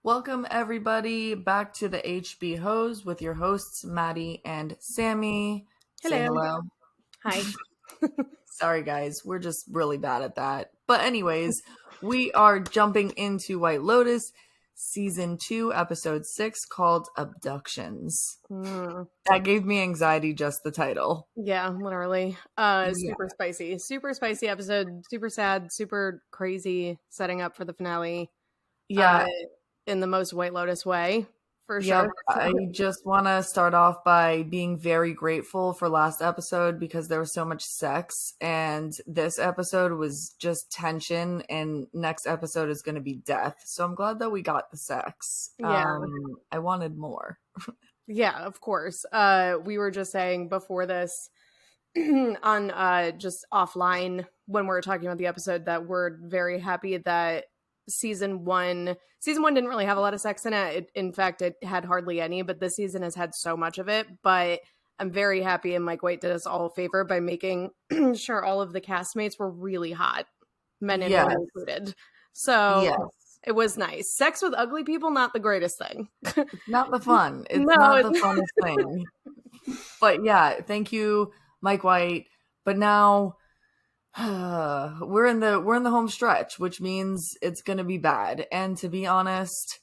Welcome everybody back to the HBHOES with your hosts Maddy and Sammy. Hello. Say hello. Hi. Sorry guys, we're just really bad at that. But anyways, we are jumping into White Lotus season 2 episode 6 called Abductions. That gave me anxiety just the title. Yeah, literally. Super spicy. Super spicy episode. Super sad, super crazy setting up for the finale. Yeah. In the most White Lotus way, for Yep. sure. I just want to start off by being very grateful for last episode because there was so much sex, and this episode was just tension, and next episode is going to be death. So I'm glad that we got the sex. Yeah. I wanted more. Yeah, of course. We were just saying before this on just offline when we were talking about the episode that we're very happy that season one didn't really have a lot of sex in it. In fact, it had hardly any, but this season has had so much of it. But I'm very happy, and Mike White did us all a favor by making sure all of the castmates were really hot, men and women included. So it was nice. Sex with ugly people, not the greatest thing. It's not the fun. It's not the funnest thing. But yeah, thank you, Mike White. But now we're in the home stretch, which means it's gonna be bad. And to be honest,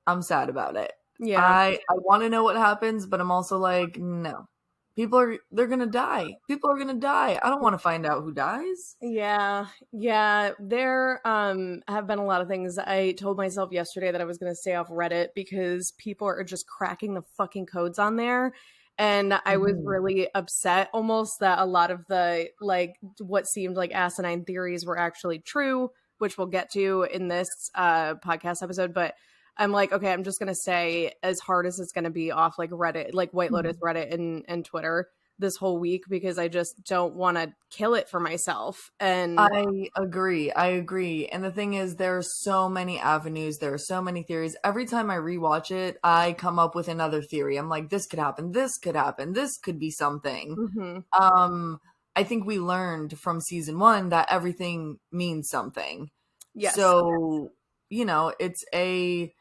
I'm sad about it. Yeah, I want to know what happens, but I'm also like, no, they're gonna die. People are gonna die. I don't want to find out who dies. Yeah. There have been a lot of things. I told myself yesterday that I was gonna stay off Reddit because people are just cracking the fucking codes on there. And I was really upset almost that a lot of the, like, what seemed like asinine theories were actually true, which we'll get to in this podcast episode. But I'm like, okay, I'm just going to say as hard as it's going to be off, like, Reddit, like White Lotus Reddit and Twitter this whole week, because I just don't want to kill it for myself. And I agree. And the thing is, there are so many avenues. There are so many theories. Every time I rewatch it, I come up with another theory. I'm like, this could happen. This could happen. This could be something. I think we learned from season 1 that everything means something. Yes. So, it's a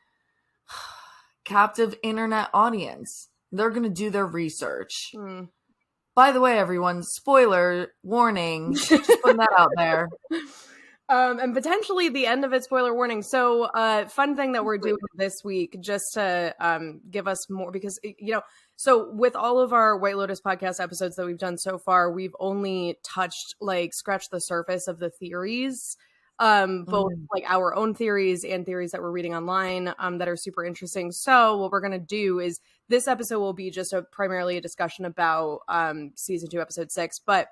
captive internet audience. They're going to do their research. By the way, everyone, spoiler warning, just putting that out there. And potentially the end of it, spoiler warning. So fun thing that we're doing this week, just to give us more, because, so with all of our White Lotus podcast episodes that we've done so far, we've only scratched the surface of the theories, both like our own theories and theories that we're reading online that are super interesting. So what we're going to do is this episode will be just primarily a discussion about season 2, episode 6, but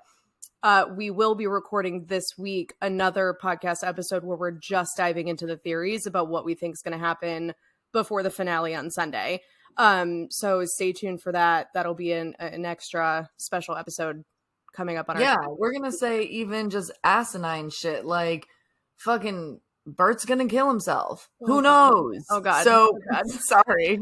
we will be recording this week another podcast episode where we're just diving into the theories about what we think is going to happen before the finale on Sunday. So stay tuned for that. That'll be an extra special episode coming up on our show. We're going to say even just asinine shit like fucking Bert's gonna kill himself. Who knows? Oh God. So sorry.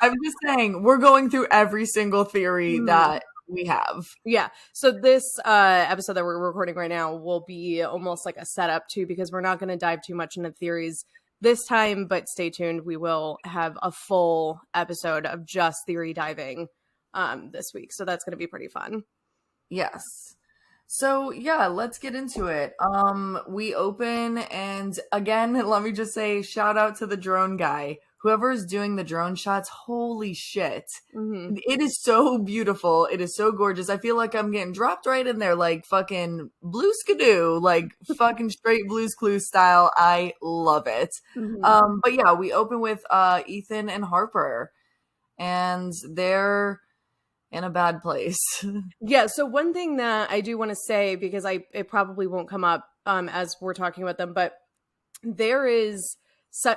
I'm just saying we're going through every single theory that we have. Yeah. So this episode that we're recording right now will be almost like a setup too, because we're not going to dive too much into theories this time, but stay tuned. We will have a full episode of just theory diving this week. So that's going to be pretty fun. Yes. So yeah, let's get into it. We open, and again, let me just say, shout out to the drone guy. Whoever is doing the drone shots, holy shit. It is so beautiful. It is so gorgeous. I feel like I'm getting dropped right in there like fucking Blue Skidoo, like fucking straight Blue's Clues style. I love it. But yeah, we open with Ethan and Harper, and they're in a bad place. Yeah. So one thing that I do want to say, because it probably won't come up as we're talking about them, but there is,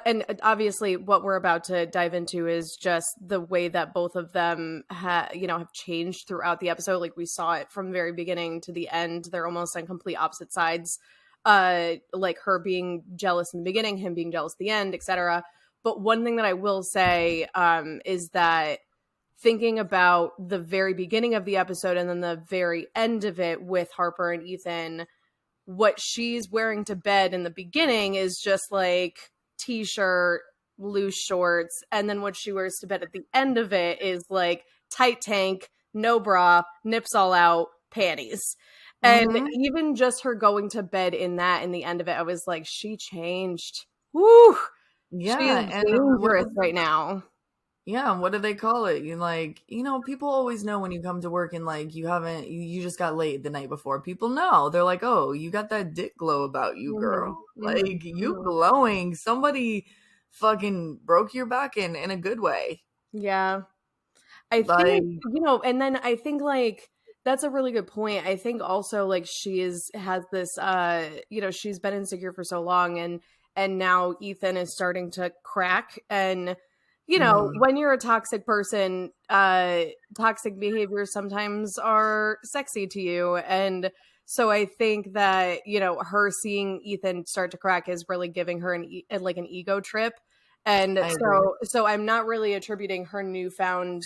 and obviously what we're about to dive into is just the way that both of them have changed throughout the episode. Like we saw it from the very beginning to the end. They're almost on complete opposite sides. Like her being jealous in the beginning, him being jealous at the end, etc. But one thing that I will say is that thinking about the very beginning of the episode and then the very end of it with Harper and Ethan, what she's wearing to bed in the beginning is just like t-shirt, loose shorts, and then what she wears to bed at the end of it is like tight tank, no bra, nips all out, panties. And Mm-hmm. even just her going to bed in that in the end of it, I was like, she changed. Woo! She is Yeah, and dangerous right now. yeah, what do they call it? You like, people always know when you come to work and like you just got laid the night before. People know. They're like, "Oh, you got that dick glow about you, Mhm, girl. mhm, Like you mhm. glowing. Somebody fucking broke your back in a good way." Yeah. I Like, think, and then I think like that's a really good point. I think also like has this she's been insecure for so long, and now Ethan is starting to crack, and mhm. when you're a toxic person, toxic behaviors sometimes are sexy to you, and so I think that, her seeing Ethan start to crack is really giving her like an ego trip. And I agree. so I'm not really attributing her newfound,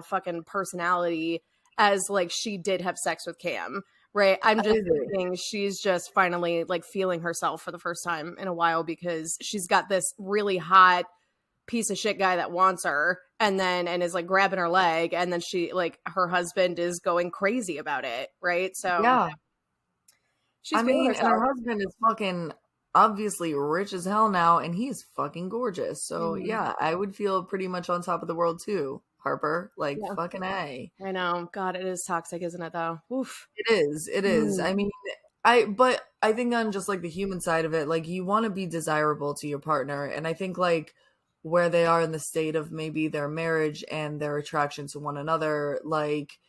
fucking personality as like she did have sex with Cam, right? I'm I just agree. thinking she's just finally like feeling herself for the first time in a while, because she's got this really hot piece of shit guy that wants her, and is like grabbing her leg, and then she like her husband is going crazy about it, right? So Yeah. she's I feeling mean, and her herself. husband is fucking obviously rich as hell now, and he's fucking gorgeous. So Mhm. yeah, I would feel pretty much on top of the world too, Harper. Like Yeah, fucking A. I know. God, it is toxic, isn't it? Though. Oof. It is. It is. Mm. I mean, but I think on just like the human side of it, like you want to be desirable to your partner. And I think like where they are in the state of maybe their marriage and their attraction to one another, like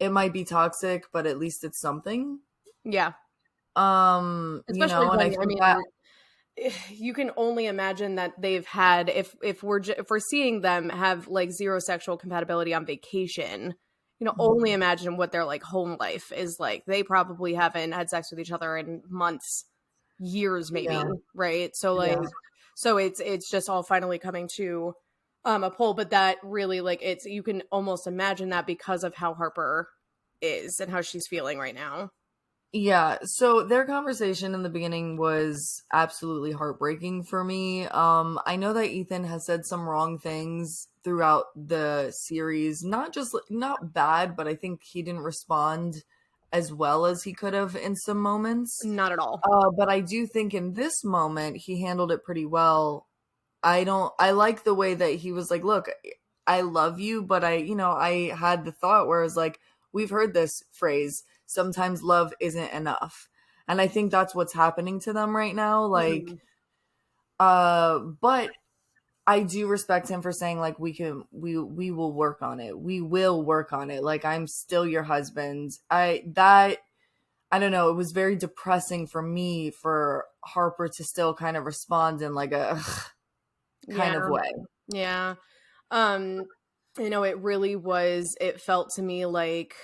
it might be toxic, but at least it's something. Yeah. Especially And I when, I think that mean, you can only imagine that they've had, if we're seeing them have like zero sexual compatibility on vacation, only Mhm. imagine what their like home life is like. They probably haven't had sex with each other in months, years maybe, Yeah. right? So like, Yeah. so it's just all finally coming to a pull. But that really, like, it's, you can almost imagine that because of how Harper is and how she's feeling right now. Yeah, so their conversation in the beginning was absolutely heartbreaking for me. I know that Ethan has said some wrong things throughout the series, not bad, but I think he didn't respond as well as he could have in some moments. Not at all. But I do think in this moment he handled it pretty well. I like the way that he was like, look, I love you, but I had the thought where I was like, we've heard this phrase, sometimes love isn't enough. And I think that's what's happening to them right now. Like, Mhm. but I do respect him for saying like we will work on it. We will work on it. Like I'm still your husband. I don't know, it was very depressing for me for Harper to still kind of respond in like a kind of Yeah. way. Yeah. Um, it really was, it felt to me like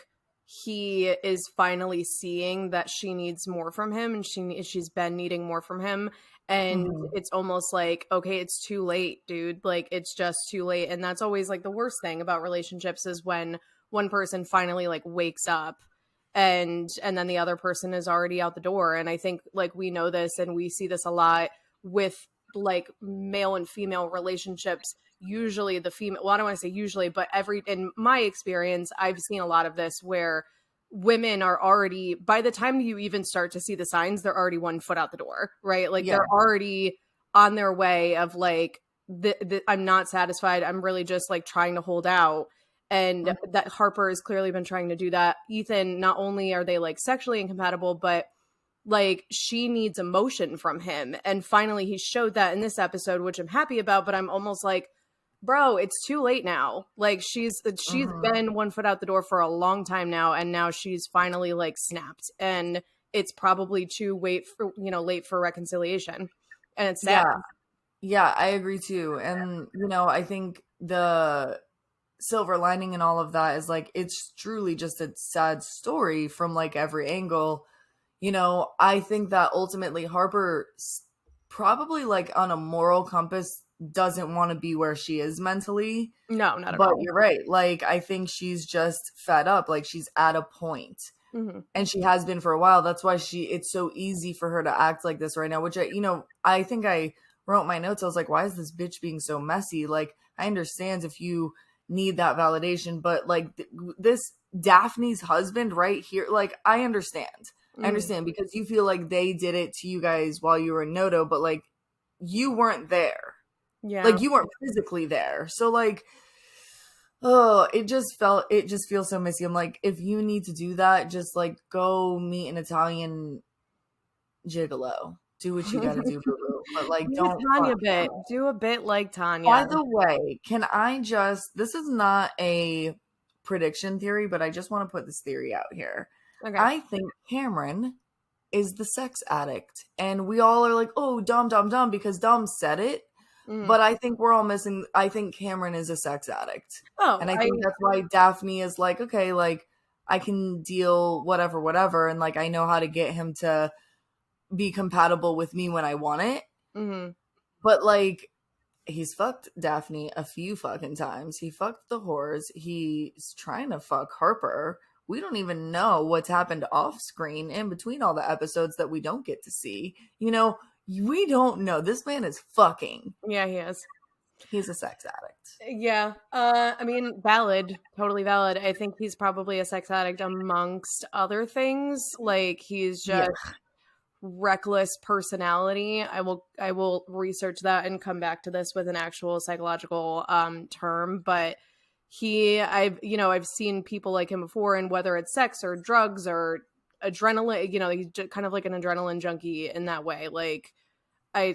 he is finally seeing that she needs more from him, and she's been needing more from him. And Mhm. it's almost like, okay, it's too late, dude. Like it's just too late. And that's always like the worst thing about relationships, is when one person finally like wakes up, and then the other person is already out the door. And I think like we know this, and we see this a lot with like male and female relationships. Usually the female, well, I don't want to say usually, but in my experience, I've seen a lot of this where women are already, by the time you even start to see the signs, they're already one foot out the door, right? Like Yeah. they're already on their way of like, I'm not satisfied, I'm really just like trying to hold out. And Mhm. that Harper has clearly been trying to do that. Ethan, not only are they like sexually incompatible, but like she needs emotion from him. And finally he showed that in this episode, which I'm happy about, but I'm almost like, bro, it's too late now. Like she's Mhm. been one foot out the door for a long time now, and now she's finally like snapped, and it's probably too late for reconciliation. And it's sad. Yeah. Yeah, I agree too. And I think the silver lining in all of that is like it's truly just a sad story from like every angle. I think that ultimately Harper probably like on a moral compass doesn't want to be where she is mentally. No, not at But all. you're right. Like I think she's just fed up. Like she's at a point. Hmm. And she has been for a while. That's why it's so easy for her to act like this right now, which I think I wrote my notes, I was like, why is this bitch being so messy? Like, I understand if you need that validation, but like this Daphne's husband right here, like, I understand. I understand because you feel like they did it to you guys while you were in Noto, but like you weren't there. Yeah. Like you weren't physically there. So like, oh, it just feels so messy. I'm like, if you need to do that, just like go meet an Italian gigolo. Do what you gotta do, boo-boo. But like, Do don't Tanya fuck bit. them. Do a bit like Tanya. By the way, can I just, this is not a prediction theory, but I just want to put this theory out here. Okay. I think Cameron is the sex addict. And we all are like, oh, Dom, because Dom said it. But I think we're all missing, I think Cameron is a sex addict. Oh, and I think that's why Daphne is like, okay, like, I can deal whatever. And like, I know how to get him to be compatible with me when I want it. But like, he's fucked Daphne a few fucking times. He fucked the whores. He's trying to fuck Harper. We don't even know what's happened off screen in between all the episodes that we don't get to see. You know, we don't know. This man is fucking. Yeah, he is. He's a sex addict. Yeah. I mean, valid. Totally valid. I think he's probably a sex addict amongst other things. Like, he's just reckless personality. I will research that and come back to this with an actual psychological term, but I've seen people like him before, and whether it's sex or drugs or adrenaline, he's kind of like an adrenaline junkie in that way. Like, I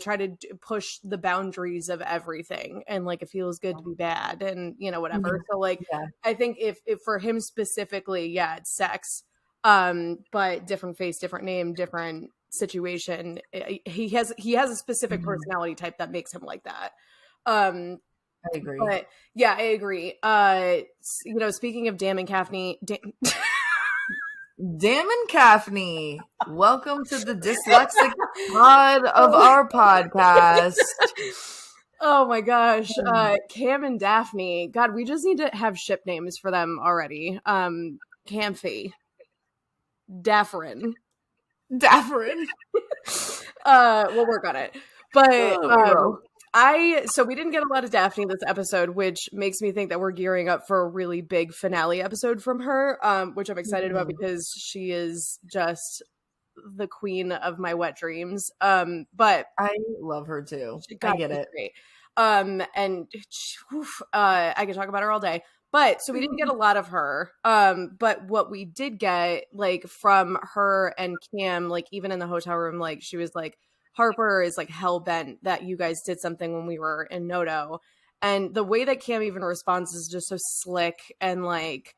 try to push the boundaries of everything, and like it feels good to be bad, and whatever. So like, I think if for him specifically, it's sex, but different face, different name, different situation. He has a specific personality type that makes him like that. I agree. But yeah, I agree. Speaking of Dan and Gaffney, Dan and Gaffney, welcome to the dyslexic pod of our podcast. Oh my gosh. Cam and Daphne. God, we just need to have ship names for them already. Camphy. Dafferin. We'll work on it. But so we didn't get a lot of Daphne this episode, which makes me think that we're gearing up for a really big finale episode from her, which I'm excited about because she is just the queen of my wet dreams. But I love her too. I get it. Great. And I could talk about her all day. But so we didn't get a lot of her. But what we did get, like, from her and Cam, like, even in the hotel room, like, she was like, Harper is like hell bent that you guys did something when we were in Noto. And the way that Cam even responds is just so slick and like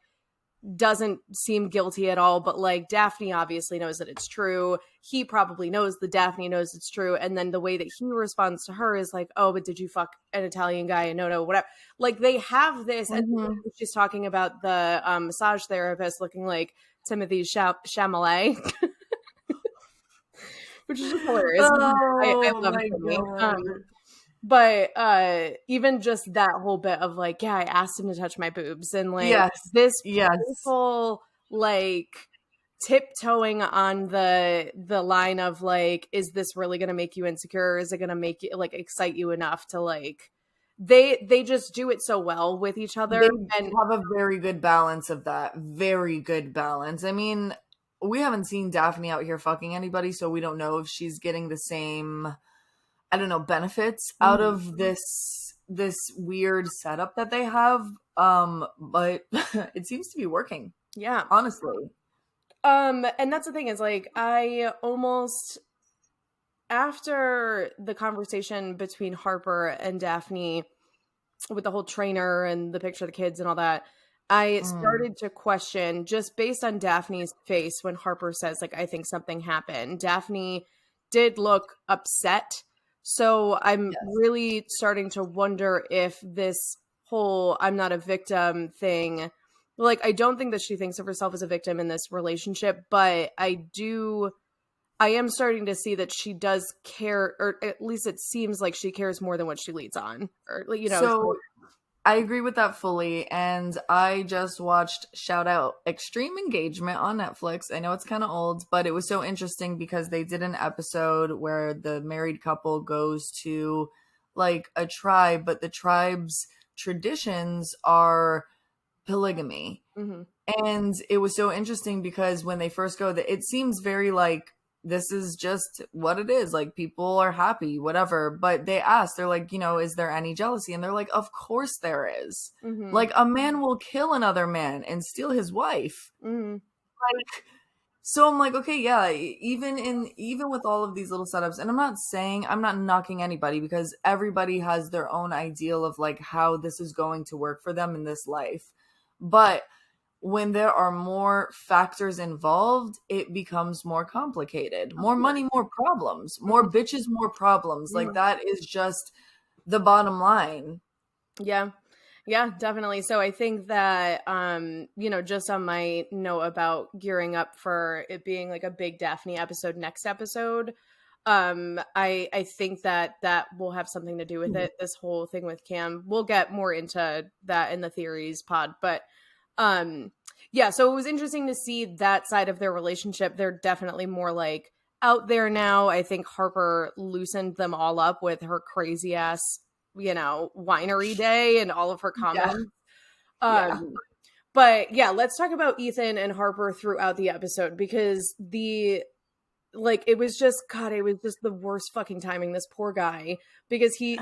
doesn't seem guilty at all. But like Daphne obviously knows that it's true. He probably knows that Daphne knows it's true. And then the way that he responds to her is like, oh, but did you fuck an Italian guy in Noto? Whatever. Like they have this. And she's talking about the massage therapist looking like Timothy Chalamet. Which is just hilarious. I love it. But even just that whole bit of like, I asked him to touch my boobs, and like this beautiful like tiptoeing on the line of like, is this really gonna make you insecure? Or is it gonna make you like excite you enough to like? They just do it so well with each other, and have a very good balance of that. Very good balance. I mean, we haven't seen Daphne out here fucking anybody, so we don't know if she's getting the same, I don't know, benefits out of this weird setup that they have. But it seems to be working. Yeah. Honestly. And that's the thing is like, I almost, after the conversation between Harper and Daphne with the whole trainer and the picture of the kids and all that, I started to question, just based on Daphne's face when Harper says, like, I think something happened. Daphne did look upset. So I'm really starting to wonder if this whole I'm not a victim thing, like, I don't think that she thinks of herself as a victim in this relationship, but I am starting to see that she does care, or at least it seems like she cares more than what she leads on. Or, So I agree with that fully. And I just watched, shout out, Extreme Engagement on Netflix. I know it's kind of old, but it was so interesting because they did an episode where the married couple goes to like a tribe, but the tribe's traditions are polygamy. Mm-hmm. And it was so interesting because when they first go, it seems very like this is just what it is. Like people are happy, whatever. But they ask, they're like, is there any jealousy? And they're like, of course there is. Mm-hmm. Like a man will kill another man and steal his wife. Mm-hmm. Like, so I'm like, okay, yeah, even with all of these little setups, and I'm not knocking anybody because everybody has their own ideal of like how this is going to work for them in this life. But when there are more factors involved, it becomes more complicated. More money, more problems. More bitches, more problems. Like that is just the bottom line. Yeah. Yeah, definitely. So I think that, just on my note about gearing up for it being like a big Daphne episode next episode, I think that will have something to do with it. This whole thing with Cam, we'll get more into that in the theories pod, but yeah, so it was interesting to see that side of their relationship. They're definitely more like out there now. I think Harper loosened them all up with her crazy ass, winery day and all of her comments. Yeah. But yeah, let's talk about Ethan and Harper throughout the episode because it was just the worst fucking timing. This poor guy, because he's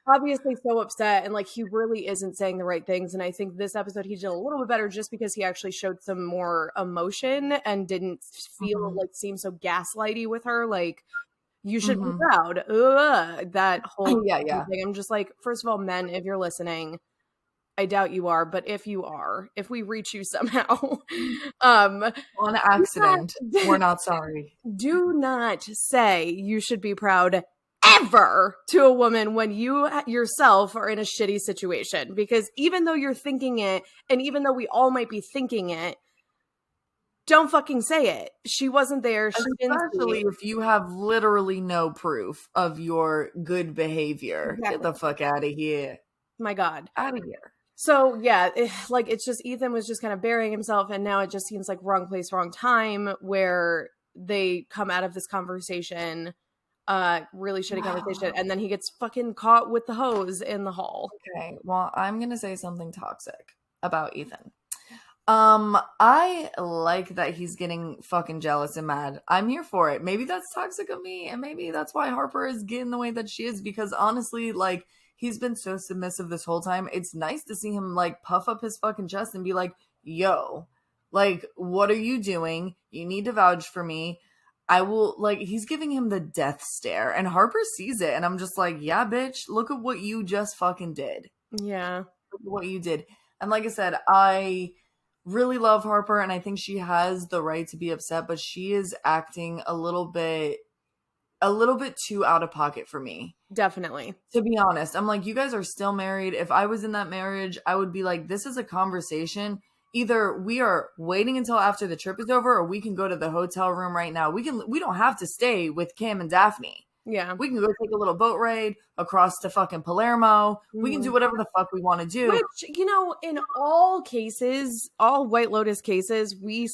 obviously so upset and like he really isn't saying the right things. And I think this episode he did a little bit better just because he actually showed some more emotion and didn't feel seem so gaslighty with her. Like, you should be proud. That whole thing. I'm just like, first of all, men, if you're listening, I doubt you are, but if you are, if we reach you somehow, on accident, we're not sorry. Do not say you should be proud ever to a woman when you yourself are in a shitty situation, because even though you're thinking it, and even though we all might be thinking it, don't fucking say it. She wasn't there. Especially if you have literally no proof of your good behavior. Exactly. Get the fuck out of here. My God. Out of here. So yeah, it's just Ethan was just kind of burying himself, and now it just seems like wrong place, wrong time, where they come out of this conversation, really shitty conversation, and then he gets fucking caught with the hose in the hall. Okay, well, I'm gonna say something toxic about Ethan. I like that he's getting fucking jealous and mad. I'm here for it. Maybe that's toxic of me, and maybe that's why Harper is getting the way that she is, because honestly, like, he's been so submissive this whole time. It's nice to see him, like, puff up his fucking chest and be like, yo, like, what are you doing? You need to vouch for me. I will, like, he's giving him the death stare, and Harper sees it, and I'm just like, yeah, bitch, look at what you just fucking did. Yeah. Look at what you did. And like I said, I really love Harper, and I think she has the right to be upset, but she is acting a little bit too out of pocket for me. Definitely. To be honest, I'm like, you guys are still married. If I was in that marriage, I would be like, this is a conversation. Either we are waiting until after the trip is over, or we can go to the hotel room right now. We don't have to stay with Cam and Daphne. Yeah. We can go take a little boat ride across to fucking Palermo. We can do whatever the fuck we want to do. Which, in all cases, all White Lotus cases, we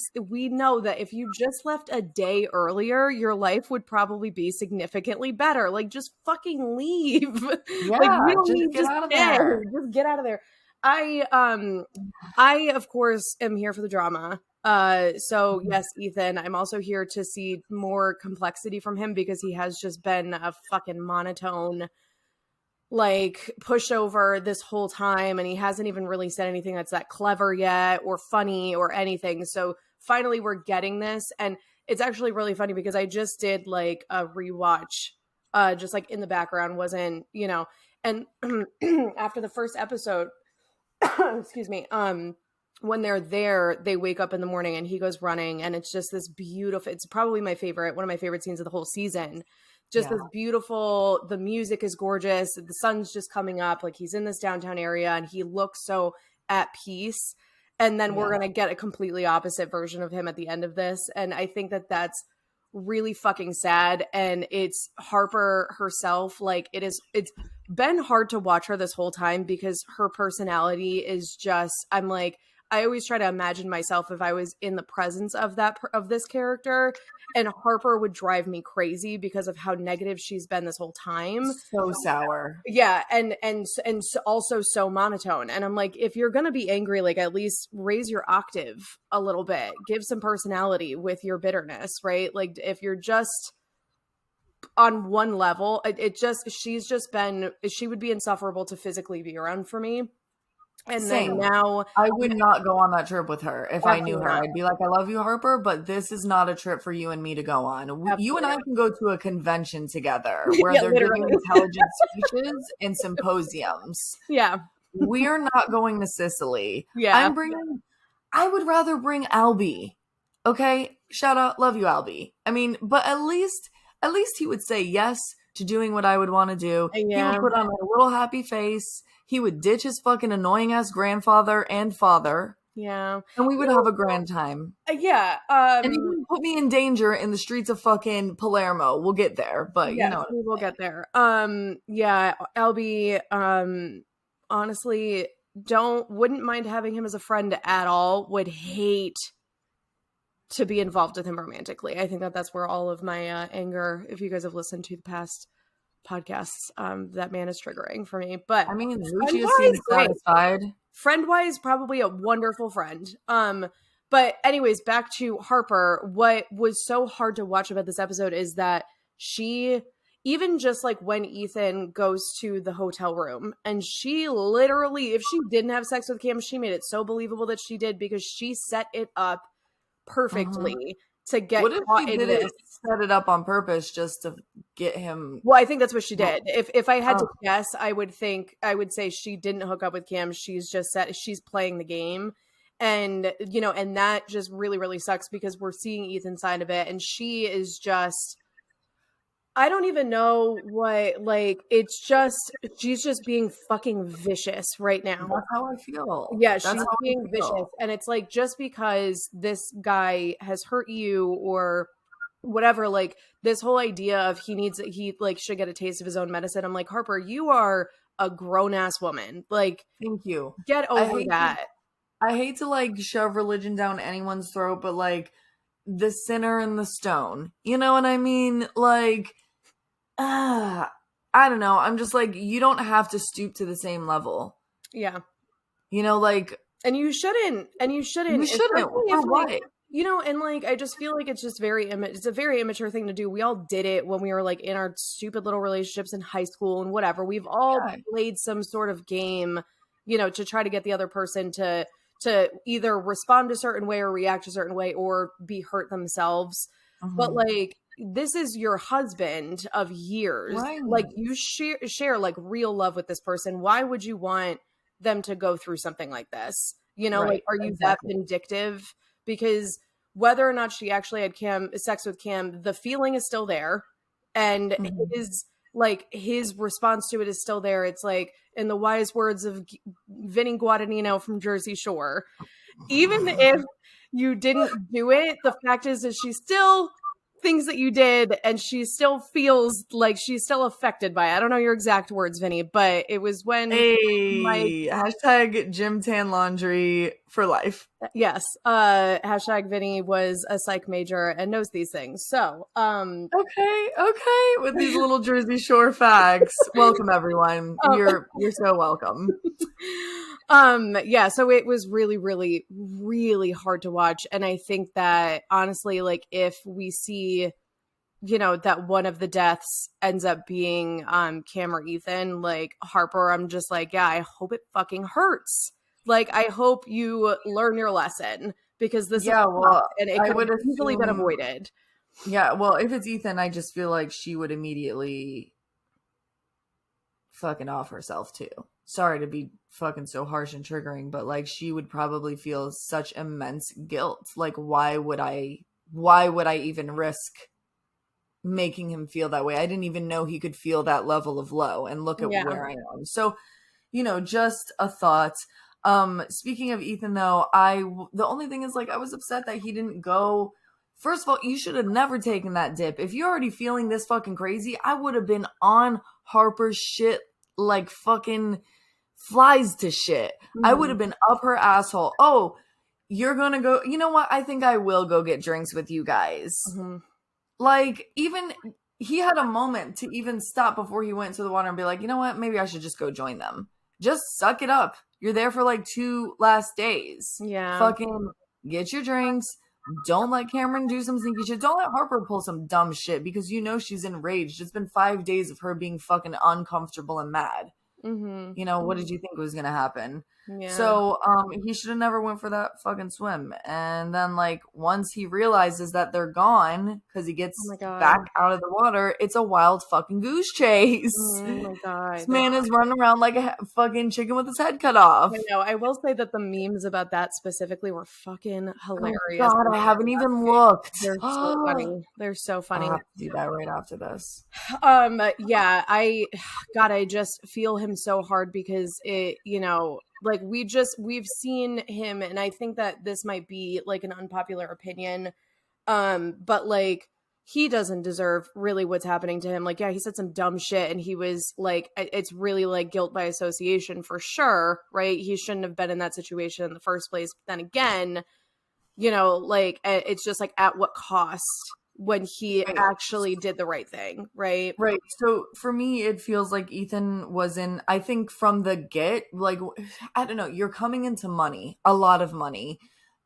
know that if you just left a day earlier, your life would probably be significantly better. Like, just fucking leave. Yeah, like, you don't just need get out of there. Just get out of there. I of course am here for the drama. So yes, Ethan, I'm also here to see more complexity from him, because he has just been a fucking monotone, like, pushover this whole time, and he hasn't even really said anything that's that clever yet or funny or anything. So finally we're getting this, and it's actually really funny because I just did like a rewatch, just like in the background, wasn't, and after the first episode, excuse me, when they're there, they wake up in the morning and he goes running, and it's just this beautiful, it's probably one of my favorite scenes of the whole season. Just this beautiful, the music is gorgeous. The sun's just coming up. Like, he's in this downtown area and he looks so at peace. And then we're going to get a completely opposite version of him at the end of this. And I think that that's really fucking sad. And it's Harper herself. Like it's been hard to watch her this whole time because her personality is just, I'm like, I always try to imagine myself if I was in the presence of this character, and Harper would drive me crazy because of how negative she's been this whole time. So sour. Yeah, and also so monotone. And I'm like, if you're gonna be angry, like at least raise your octave a little bit, give some personality with your bitterness, right? Like if you're just on one level, she would be insufferable to physically be around for me. And Same. then now I would not go on that trip with her if I knew her. I'd be like, I love you, Harper, but this is not a trip for you and me to go on. You and I can go to a convention together where they're giving intelligent speeches and symposiums. Yeah. We're not going to Sicily. Yeah. I would rather bring Albie. Okay? Shout out, love you, Albie. I mean, but at least he would say yes to doing what I would want to do. Yeah. He would put on a little happy face. He would ditch his fucking annoying ass grandfather and father. Yeah. And we would have a grand time. Yeah. And he wouldn't put me in danger in the streets of fucking Palermo. We'll get there, but yes, you know. We will get there. Yeah, Albie, honestly, wouldn't mind having him as a friend at all. Would hate to be involved with him romantically. I think that's where all of my anger, if you guys have listened to the past podcasts, that man is triggering for me. But I mean, Lucia seems satisfied. Friend-wise, probably a wonderful friend. But anyways, back to Harper. What was so hard to watch about this episode is that she, even just like when Ethan goes to the hotel room, and she literally, if she didn't have sex with Cam, she made it so believable that she did because she set it up perfectly to get caught in this. Set it up on purpose just to get him. Well, I think that's what she did. If I had to guess, I would say she didn't hook up with Cam. She's playing the game. And, you know, and that just really, really sucks because we're seeing Ethan's side of it. And she is just, I don't even know what, like, she's just being fucking vicious right now. That's how I feel. Yeah, she's being vicious. And it's like, just because this guy has hurt you or whatever, like, this whole idea of he should get a taste of his own medicine. I'm like, Harper, you are a grown-ass woman. Like, thank you. Get over that. I hate to, like, shove religion down anyone's throat, but, like, the sinner and the stone. You know what I mean? Like, I don't know. I'm just like, you don't have to stoop to the same level. Yeah. You know, like. And you shouldn't. You shouldn't. For what? You know, and like, I just feel like it's just it's a very immature thing to do. We all did it when we were like in our stupid little relationships in high school and whatever. We've all played some sort of game, you know, to try to get the other person to either respond a certain way or react a certain way or be hurt themselves. But like, this is your husband of years. Right. Like, you share like real love with this person. Why would you want them to go through something like this? You know, like, are you that vindictive? Because whether or not she actually had sex with Cam, the feeling is still there. And his response to it is still there. It's like, in the wise words of Vinny Guadagnino from Jersey Shore, even if you didn't do it, the fact is that she still thinks that you did, and she still feels like she's still affected by it. I don't know your exact words, Vinny, but it was when hashtag gym tan laundry for life. Yes. Hashtag Vinny was a psych major and knows these things. So okay, with these little Jersey Shore facts. Welcome everyone. You're so welcome. Yeah, so it was really, really, really hard to watch. And I think that honestly, like, if we see, you know, that one of the deaths ends up being Cam or Ethan, like Harper, I'm just like, yeah, I hope it fucking hurts. Like, I hope you learn your lesson because this is tough, and it could have easily been avoided. Yeah, well, if it's Ethan, I just feel like she would immediately fucking off herself too. Sorry to be fucking so harsh and triggering, but like, she would probably feel such immense guilt. Like, why would I even risk making him feel that way? I didn't even know he could feel that level of low, and look at where I am. So, you know, just a thought. Speaking of Ethan though, the only thing is, like, I was upset that he didn't go First of all, you should have never taken that dip. If you're already feeling this fucking crazy, I would have been on Harper's shit like fucking flies to shit. Mm-hmm. I would have been up her asshole. Oh, you're gonna go, you know what? I think I will go get drinks with you guys. Mm-hmm. Like, even he had a moment to even stop before he went to the water and be like, you know what? Maybe I should just go join them. Just suck it up. You're there for like 2 last days. Yeah. Fucking get your drinks. Don't let Cameron do some sneaky shit. Don't let Harper pull some dumb shit because you know she's enraged. It's been 5 days of her being fucking uncomfortable and mad. Mm-hmm. You know, what did you think was going to happen? Yeah. So, he should have never went for that fucking swim. And then, like, once he realizes that they're gone, because he gets back out of the water, it's a wild fucking goose chase. Oh my God. This man is running around like a fucking chicken with his head cut off. I know. I will say that the memes about that specifically were fucking hilarious. Oh God, I haven't even looked. They're so funny. They're so funny. I'll have to do that right after this. Yeah, I just feel him so hard because it, you know, like we've seen him, and I think that this might be like an unpopular opinion, but like he doesn't deserve really what's happening to him. Like, yeah, he said some dumb shit, and he was like, it's really like guilt by association for sure, right? He shouldn't have been in that situation in the first place. But then again, you know, like it's just like at what cost when he actually did the right thing, right? Right. So for me, it feels like Ethan was in, I think from the get, like, I don't know, you're coming into money, a lot of money.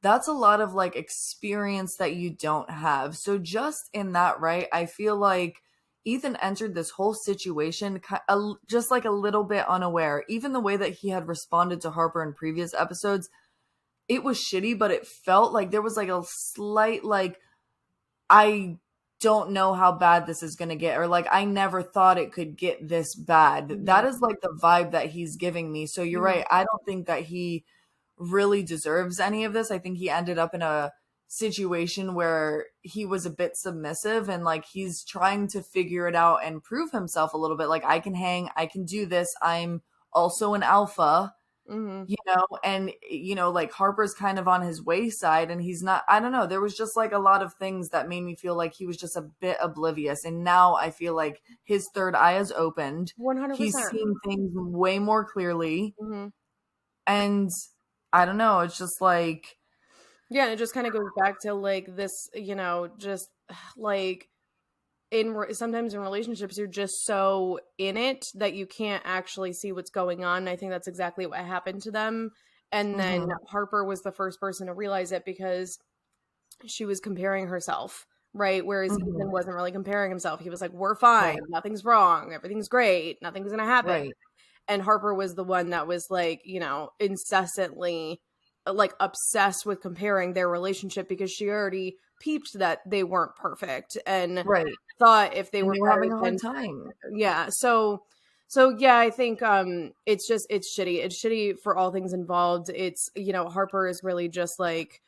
That's a lot of like experience that you don't have. So just in that, right, I feel like Ethan entered this whole situation just like a little bit unaware. Even the way that he had responded to Harper in previous episodes, it was shitty, but it felt like there was like a slight like, I don't know how bad this is going to get, or like I never thought it could get this bad. Mm-hmm. That is like the vibe that he's giving me. So you're right. I don't think that he really deserves any of this. I think he ended up in a situation where he was a bit submissive and like he's trying to figure it out and prove himself a little bit. Like, I can hang, I can do this. I'm also an alpha. Mm-hmm. You know, and, you know, like Harper's kind of on his wayside and he's not, I don't know. There was just like a lot of things that made me feel like he was just a bit oblivious. And now I feel like his third eye has opened. 100%. He's seen things way more clearly. Mm-hmm. And I don't know. It's just like. Yeah. And it just kind of goes back to like this, you know, just like. Sometimes in relationships you're just so in it that you can't actually see what's going on. I think that's exactly what happened to them. And then Harper was the first person to realize it because she was comparing herself, right? Whereas Ethan wasn't really comparing himself. He was like, we're fine, nothing's wrong, everything's great, nothing's gonna happen. And Harper was the one that was like, you know, incessantly like obsessed with comparing their relationship because she already peeped that they weren't perfect and thought if they were having a hard time. Yeah. So yeah, I think it's shitty. It's shitty for all things involved. It's, you know, Harper is really just like,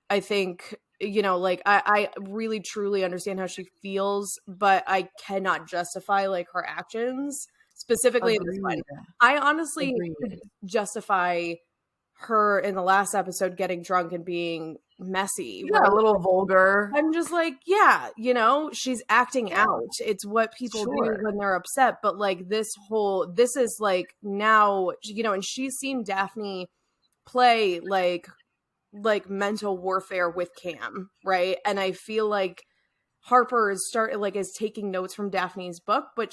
I think, you know, like I really truly understand how she feels, but I cannot justify like her actions specifically in this one. I honestly could justify her in the last episode getting drunk and being messy, a little vulgar. I'm just like, yeah, you know, she's acting out. It's what people do when they're upset. But like this is like now, you know, and she's seen Daphne play like mental warfare with Cam, right? And I feel like Harper is taking notes from Daphne's book, but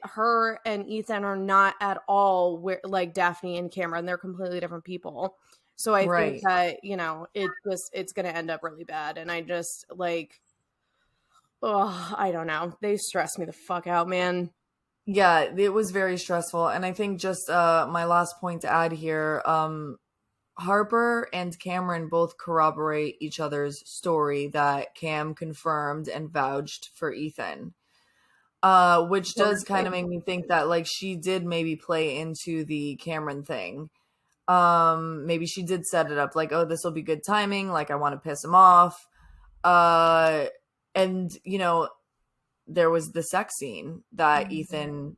her and Ethan are not at all like Daphne and Cameron. They're completely different people. So I think that, you know, it's going to end up really bad. And I just like, I don't know. They stress me the fuck out, man. Yeah, it was very stressful. And I think just my last point to add here, Harper and Cameron both corroborate each other's story that Cam confirmed and vouched for Ethan, which does kind of make me think that like she did maybe play into the Cameron thing. Maybe she did set it up like, oh, this will be good timing. Like, I want to piss him off. And you know, there was the sex scene that Ethan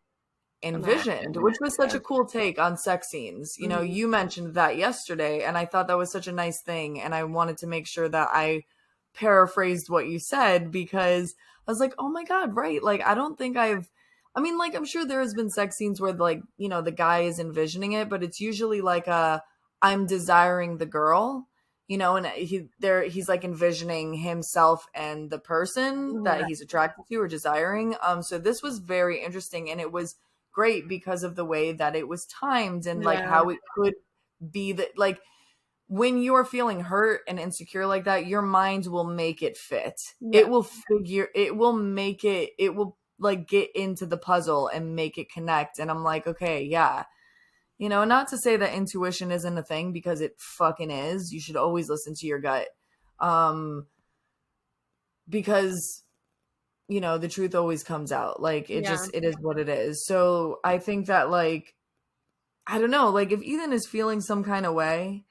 envisioned, which was such a cool take on sex scenes. You know, you mentioned that yesterday, and I thought that was such a nice thing, and I wanted to make sure that I paraphrased what you said, because I was like, oh my God, right. Like, I don't think I mean, like, I'm sure there has been sex scenes where, like, you know, the guy is envisioning it, but it's usually like I'm desiring the girl, you know, and he's like envisioning himself and the person that he's attracted to or desiring. So this was very interesting, and it was great because of the way that it was timed, and like how it could be that, like, when you're feeling hurt and insecure like that, your mind will make it fit. It will like get into the puzzle and make it connect. And I'm like, okay, yeah. You know, not to say that intuition isn't a thing, because it fucking is. You should always listen to your gut. Because, you know, the truth always comes out. Like, it is what it is. So I think that, like, I don't know, like, if Ethan is feeling some kind of way,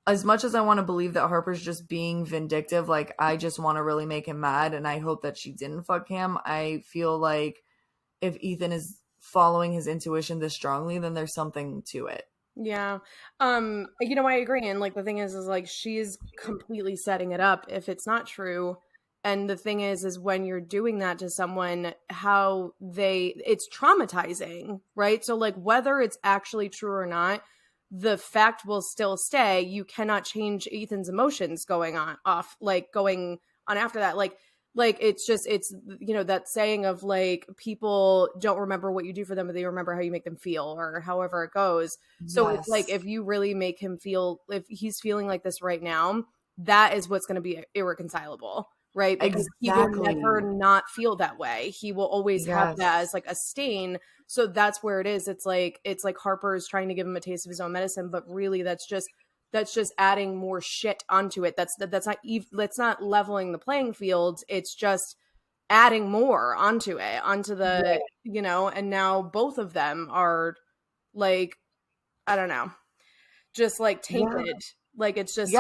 as much as I want to believe that Harper's just being vindictive, like, I just want to really make him mad, and I hope that she didn't fuck him. I feel like if Ethan is following his intuition this strongly, then there's something to it. Yeah. You know, I agree. And like, the thing is like, she's completely setting it up if it's not true. And the thing is when you're doing that to someone, it's traumatizing, right? So like, whether it's actually true or not, the fact will still stay. You cannot change Ethan's emotions going on after that. Like it's you know, that saying of like, people don't remember what you do for them, but they remember how you make them feel, or however it goes. So it's like, if you really make him feel, if he's feeling like this right now, that is what's going to be irreconcilable, right? Because he will never not feel that way. He will always have that as like a stain. So that's where it is. It's like Harper is trying to give him a taste of his own medicine, but really that's just adding more shit onto it. That's not leveling the playing field. It's just adding more onto the, you know, and now both of them are like, I don't know, just like tainted. Like, it's just,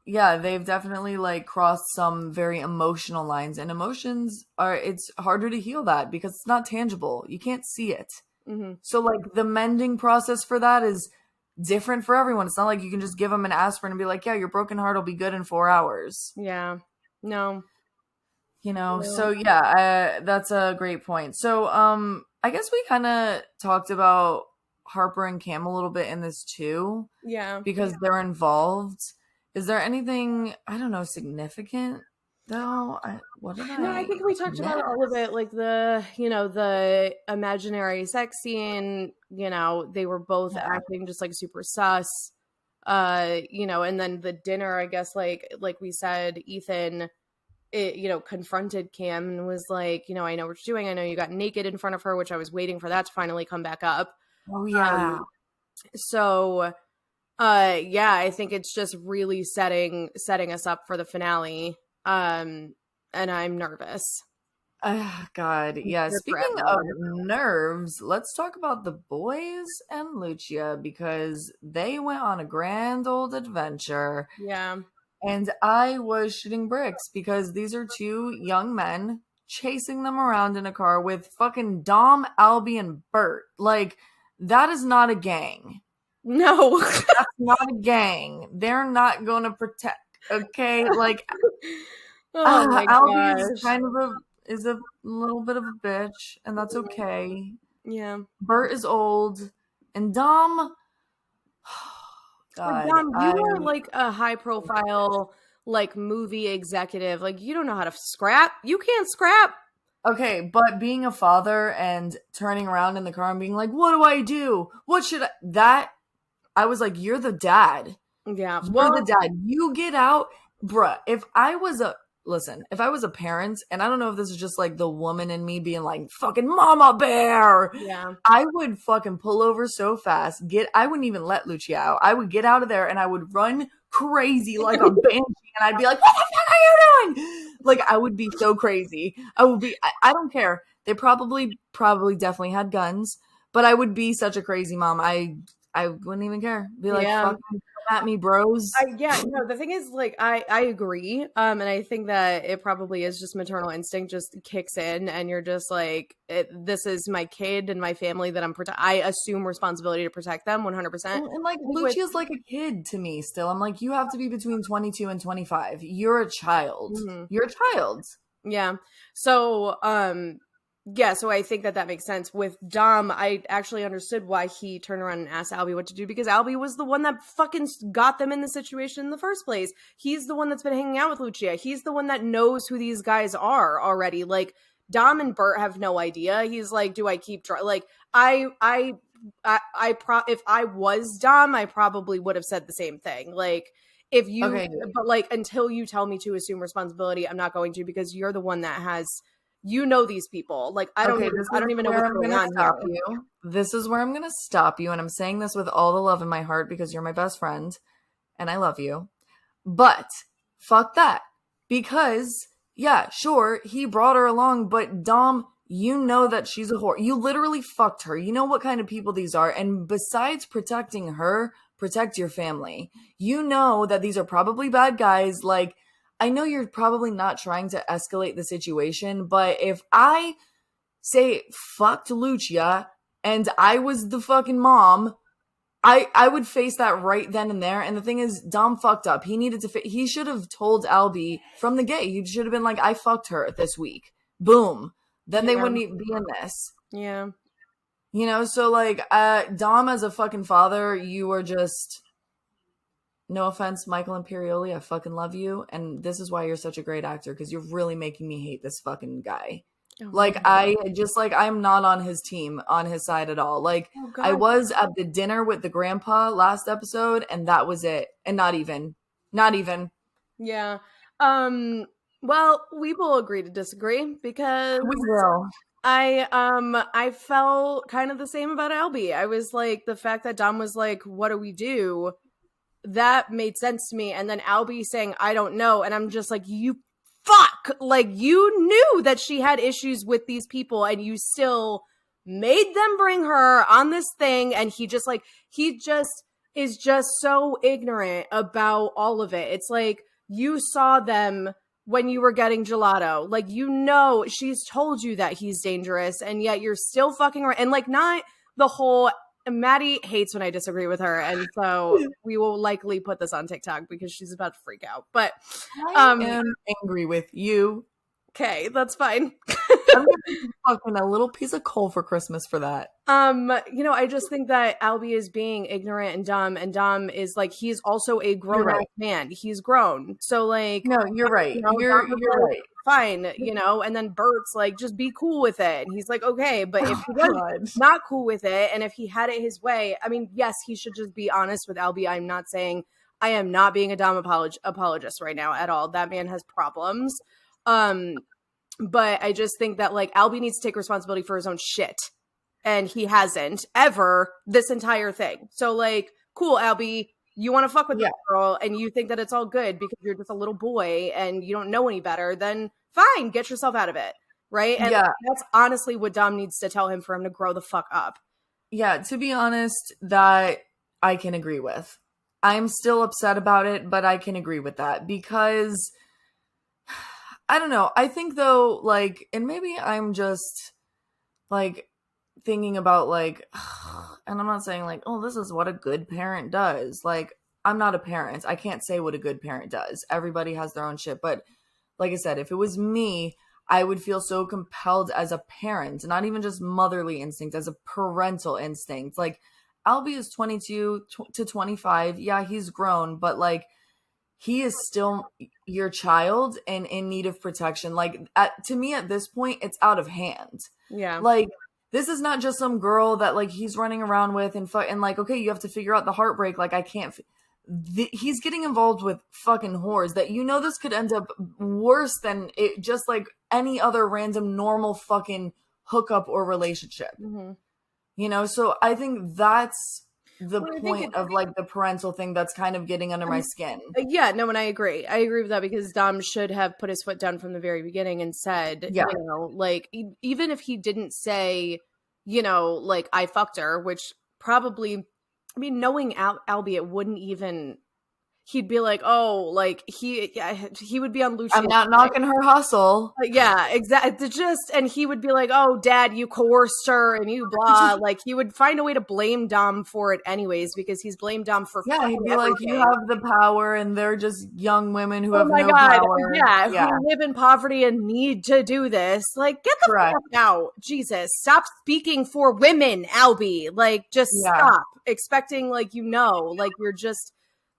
they've definitely like crossed some very emotional lines, and emotions it's harder to heal that because it's not tangible. You can't see it. Mm-hmm. So like the mending process for that is different for everyone. It's not like you can just give them an aspirin and be like, yeah, your broken heart will be good in 4 hours. Yeah. No. You know, so yeah, that's a great point. So I guess we kind of talked about Harper and Cam a little bit in this too. Yeah. Because they're involved. Is there anything, I don't know, significant though? I think we talked about all of it, like the imaginary sex scene, you know, they were both acting just like super sus, you know, and then the dinner, I guess, like we said, Ethan, confronted Cam and was like, you know, I know what you're doing. I know you got naked in front of her, which I was waiting for that to finally come back up. Oh yeah. I think it's just really setting us up for the finale. And I'm nervous. God, yeah. Speaking of nerves, let's talk about the boys and Lucia, because they went on a grand old adventure. Yeah. And I was shitting bricks because these are two young men chasing them around in a car with fucking Dom, Albie, and Bert. Like, that is not a gang. No. That's not a gang. They're not going to protect. Okay? Like, Albie is kind of a little bit of a bitch, and that's okay. Yeah. Bert is old, and Dom, God, Dom, you are like a high profile like movie executive. Like, you don't know how to scrap. You can't scrap. Okay, but being a father and turning around in the car and being like, what do I do? What should I was like, you're the dad. Yeah. You're the dad. You get out. Bruh, if I was a parent, and I don't know if this is just like the woman in me being like, fucking mama bear. Yeah. I would fucking pull over so fast. I wouldn't even let Lucia out. I would get out of there and I would run crazy like a banshee, and I'd be like, what the fuck are you doing? Like, I would be so crazy. I don't care. They probably definitely had guns, but I would be such a crazy mom. I I wouldn't even care. Be like, fucking come at me, bros. The thing is, like, I agree. And I think that it probably is just maternal instinct just kicks in, and you're just like, this is my kid and my family that I assume responsibility to protect them 100%. And like, Lucia's like a kid to me still. I'm like, you have to be between 22 and 25. You're a child. Mm-hmm. You're a child. Yeah. So, so I think that makes sense. With Dom, I actually understood why he turned around and asked Albie what to do, because Albie was the one that fucking got them in the situation in the first place. He's the one that's been hanging out with Lucia. He's the one that knows who these guys are already. Like, Dom and Bert have no idea. He's like, do I keep trying? Like, if I was Dom, I probably would have said the same thing. Like, if you, but like, until you tell me to assume responsibility, I'm not going to, because you're the one that has, these people. Like, I don't even know what's going on here. This is where I'm going to stop you. And I'm saying this with all the love in my heart, because you're my best friend and I love you. But fuck that. Because yeah, sure, he brought her along, but Dom, you know that she's a whore. You literally fucked her. You know what kind of people these are. And besides protecting her, protect your family. You know that these are probably bad guys. Like, I know you're probably not trying to escalate the situation, but if I say fucked Lucia and I was the fucking mom, I would face that right then and there. And the thing is, Dom fucked up. He needed to, he should have told Albie from the gate. He should have been like, I fucked her this week. Boom. Then they wouldn't even be in this. Yeah. You know, so like, Dom as a fucking father, you were just, no offense, Michael Imperioli, I fucking love you. And this is why you're such a great actor, because you're really making me hate this fucking guy. Oh, like, I'm not on his team, on his side at all. Like, I was at the dinner with the grandpa last episode, and that was it. And not even. Yeah. Well, we will agree to disagree, because we will. I felt kind of the same about Albie. I was like, the fact that Dom was like, what do we do? That made sense to me. And then Albie saying, I don't know. And I'm just like, you fuck. Like, you knew that she had issues with these people, and you still made them bring her on this thing. And he just is just so ignorant about all of it. It's like, you saw them when you were getting gelato. Like, she's told you that he's dangerous, and yet you're still fucking around. And like, not the whole, Maddy hates when I disagree with her, and so we will likely put this on TikTok because she's about to freak out. But I am angry with you. Okay, that's fine. I'm gonna be fucking a little piece of coal for Christmas for that. I just think that Albie is being ignorant and Dom is like, he's also a grown-up man. He's grown. So like, no, you're right. You're right. Fine, and then Bert's like, just be cool with it. And he's like, okay, but if he was not cool with it, and if he had it his way, I mean, yes, he should just be honest with Albie. I'm not saying, I am not being a Dom apologist right now at all. That man has problems. But I just think that like, Albie needs to take responsibility for his own shit. And he hasn't ever this entire thing. So like, cool, Albie, you want to fuck with that girl and you think that it's all good because you're just a little boy and you don't know any better, then fine, get yourself out of it. Right. And that's honestly what Dom needs to tell him for him to grow the fuck up. Yeah. To be honest, that I can agree with. I'm still upset about it, but I can agree with that because I don't know. I think though, like, and maybe I'm just like thinking about like, and I'm not saying like, oh, this is what a good parent does. Like, I'm not a parent. I can't say what a good parent does. Everybody has their own shit. But like I said, if it was me, I would feel so compelled as a parent, not even just motherly instinct, as a parental instinct. Like, Albie is 22 to 25. Yeah, he's grown, but like, he is still your child and in need of protection. Like, to me at this point, it's out of hand. Yeah. Like, this is not just some girl that like he's running around with and like, okay, you have to figure out the heartbreak. Like, I can't. He's getting involved with fucking whores that, this could end up worse than it, just like any other random normal fucking hookup or relationship. Mm-hmm. So I think that's the point of like the parental thing that's kind of getting under my skin. Yeah, no, and I agree. I agree with that because Dom should have put his foot down from the very beginning and said, like, even if he didn't say, like, I fucked her, which probably I mean, knowing Albie, it wouldn't even. He'd be like, oh, like he would be on Lucia's I'm not knocking her hustle. Yeah, exactly. And he would be like, oh, Dad, you coerced her and you blah. Like, he would find a way to blame Dom for it anyways, because he's blamed Dom for Yeah, he'd fucking be like, you everything. have the power and they're just young women who Oh have my no God. power. Yeah, Yeah. who live in poverty and need to do this. Like, get the Correct. fuck out. Jesus. Stop speaking for women, Albie. Like, just stop expecting, like, like you're just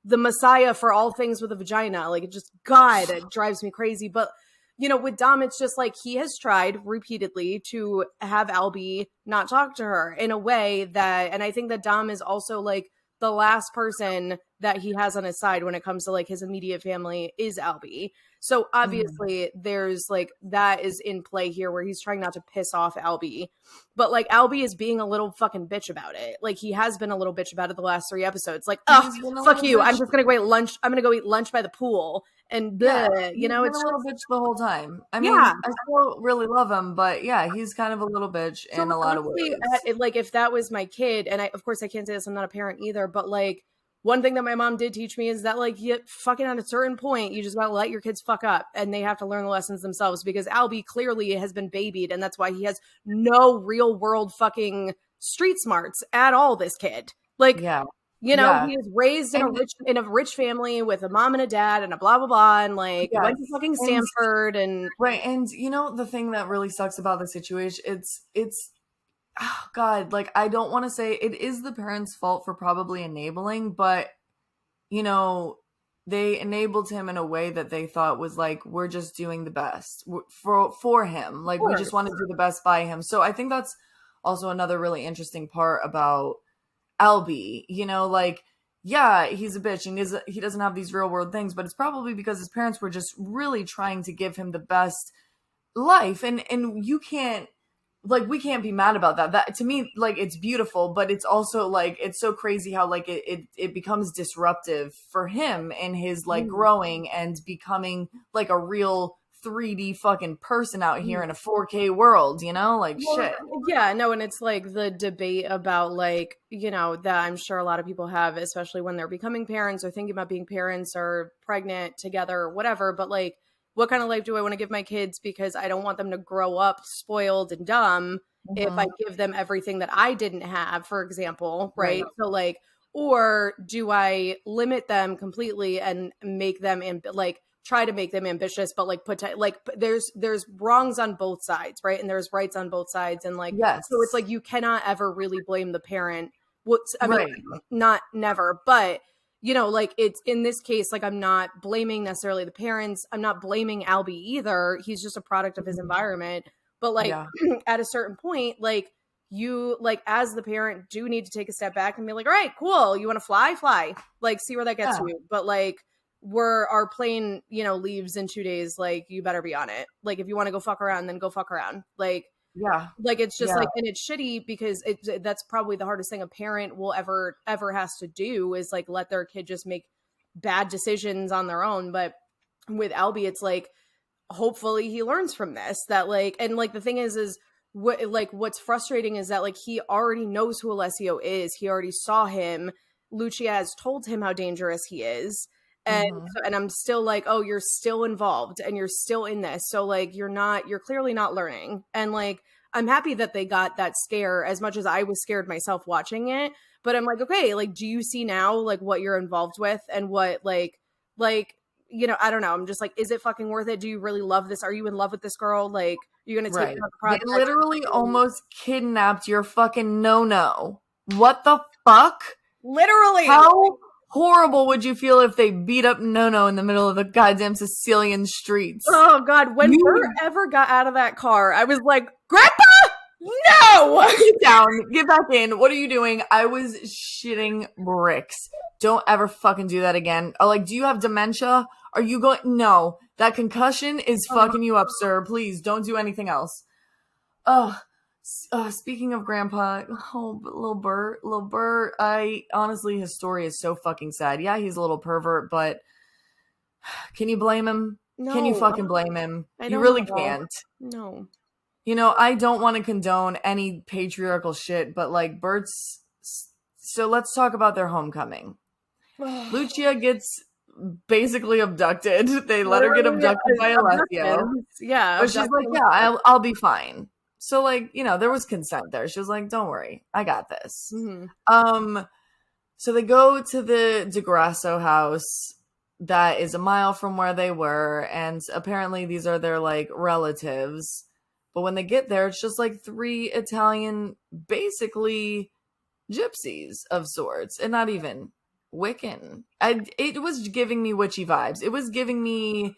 the messiah for all things with a vagina. Like, God, it drives me crazy. But, with Dom, it's just like he has tried repeatedly to have Albie not talk to her in a way that, and I think that Dom is also like the last person that he has on his side when it comes to like his immediate family is Albie. So obviously there's like that is in play here where he's trying not to piss off Albie. But like Albie is being a little fucking bitch about it. Like he has been a little bitch about it the last 3 episodes. Like, oh, fuck you. I'm just going to go eat lunch. I'm going to go eat lunch by the pool. And he's it's been a little bitch the whole time. I mean, I still really love him, but yeah, he's kind of a little bitch in a lot of ways. Like if that was my kid, and of course I can't say this, I'm not a parent either, but like one thing that my mom did teach me is that like you fucking at a certain point, you just gotta let your kids fuck up and they have to learn the lessons themselves, because Albie clearly has been babied and that's why he has no real world fucking street smarts at all, this kid. Like, he was raised in a rich family with a mom and a dad and a blah, blah, blah. And like went to fucking Stanford and. Right. And the thing that really sucks about the situation, it's, oh God, like, I don't want to say it is the parents' fault for probably enabling, but they enabled him in a way that they thought was like, we're just doing the best for him. Like, we just want to do the best by him. So I think that's also another really interesting part about Albie, like, yeah, he's a bitch and he doesn't have these real world things, but it's probably because his parents were just really trying to give him the best life. And you can't, like, we can't be mad about that. That to me, like, it's beautiful, but it's also like, it's so crazy how like it becomes disruptive for him and his like growing and becoming like a real 3D fucking person out here in a 4K world, like shit. Yeah, no, and it's like the debate about like, that I'm sure a lot of people have, especially when they're becoming parents or thinking about being parents or pregnant together or whatever, but like, what kind of life do I want to give my kids? Because I don't want them to grow up spoiled and dumb if I give them everything that I didn't have, for example, right? So like, or do I limit them completely and make them try to make them ambitious, but like there's wrongs on both sides, right? And there's rights on both sides, and like so it's like you cannot ever really blame the parent. Not never, but like it's in this case, like I'm not blaming necessarily the parents. I'm not blaming Albie either. He's just a product of his environment. But like at a certain point, like you like as the parent do need to take a step back and be like, all right, cool. You want to fly, like see where that gets you. But like our plane, leaves in 2 days. Like you better be on it. Like if you want to go fuck around, then go fuck around. Like, like it's just like, and it's shitty because that's probably the hardest thing a parent will ever has to do is like let their kid just make bad decisions on their own. But with Albie, it's like hopefully he learns from this, that like, and like the thing is what's frustrating is that like he already knows who Alessio is. He already saw him. Lucia has told him how dangerous he is. And I'm still like, oh, you're still involved and you're still in this. So like, you're clearly not learning. And like, I'm happy that they got that scare as much as I was scared myself watching it. But I'm like, okay, like, do you see now like what you're involved with and what like, I don't know. I'm just like, is it fucking worth it? Do you really love this? Are you in love with this girl? Like, you're going to take the project. They literally almost kidnapped your fucking no. What the fuck? Literally. How horrible would you feel if they beat up Nono in the middle of the goddamn Sicilian streets? Oh God, when Bert ever got out of that car, I was like, Grandpa, no! Get down, get back in. What are you doing? I was shitting bricks. Don't ever fucking do that again. Like, do you have dementia? Are you going? No, that concussion is fucking you up, sir. Please don't do anything else. Speaking of Grandpa, little Bert, honestly, his story is so fucking sad. Yeah, he's a little pervert, but can you blame him? No. Can you fucking blame him? You really can't. No. I don't want to condone any patriarchal shit, but like Bert's So let's talk about their homecoming. Lucia gets basically abducted. They let her get abducted by Alessio. Yeah. But she's like, yeah, I'll be fine. So, like, you know, there was consent there. She was like, don't worry, I got this. So they go to the DeGrasso house that is a mile from where they were, and apparently these are their, like, relatives. But when they get there, it's just like 3 Italian, basically gypsies of sorts, and not even Wiccan. It was giving me witchy vibes. It was giving me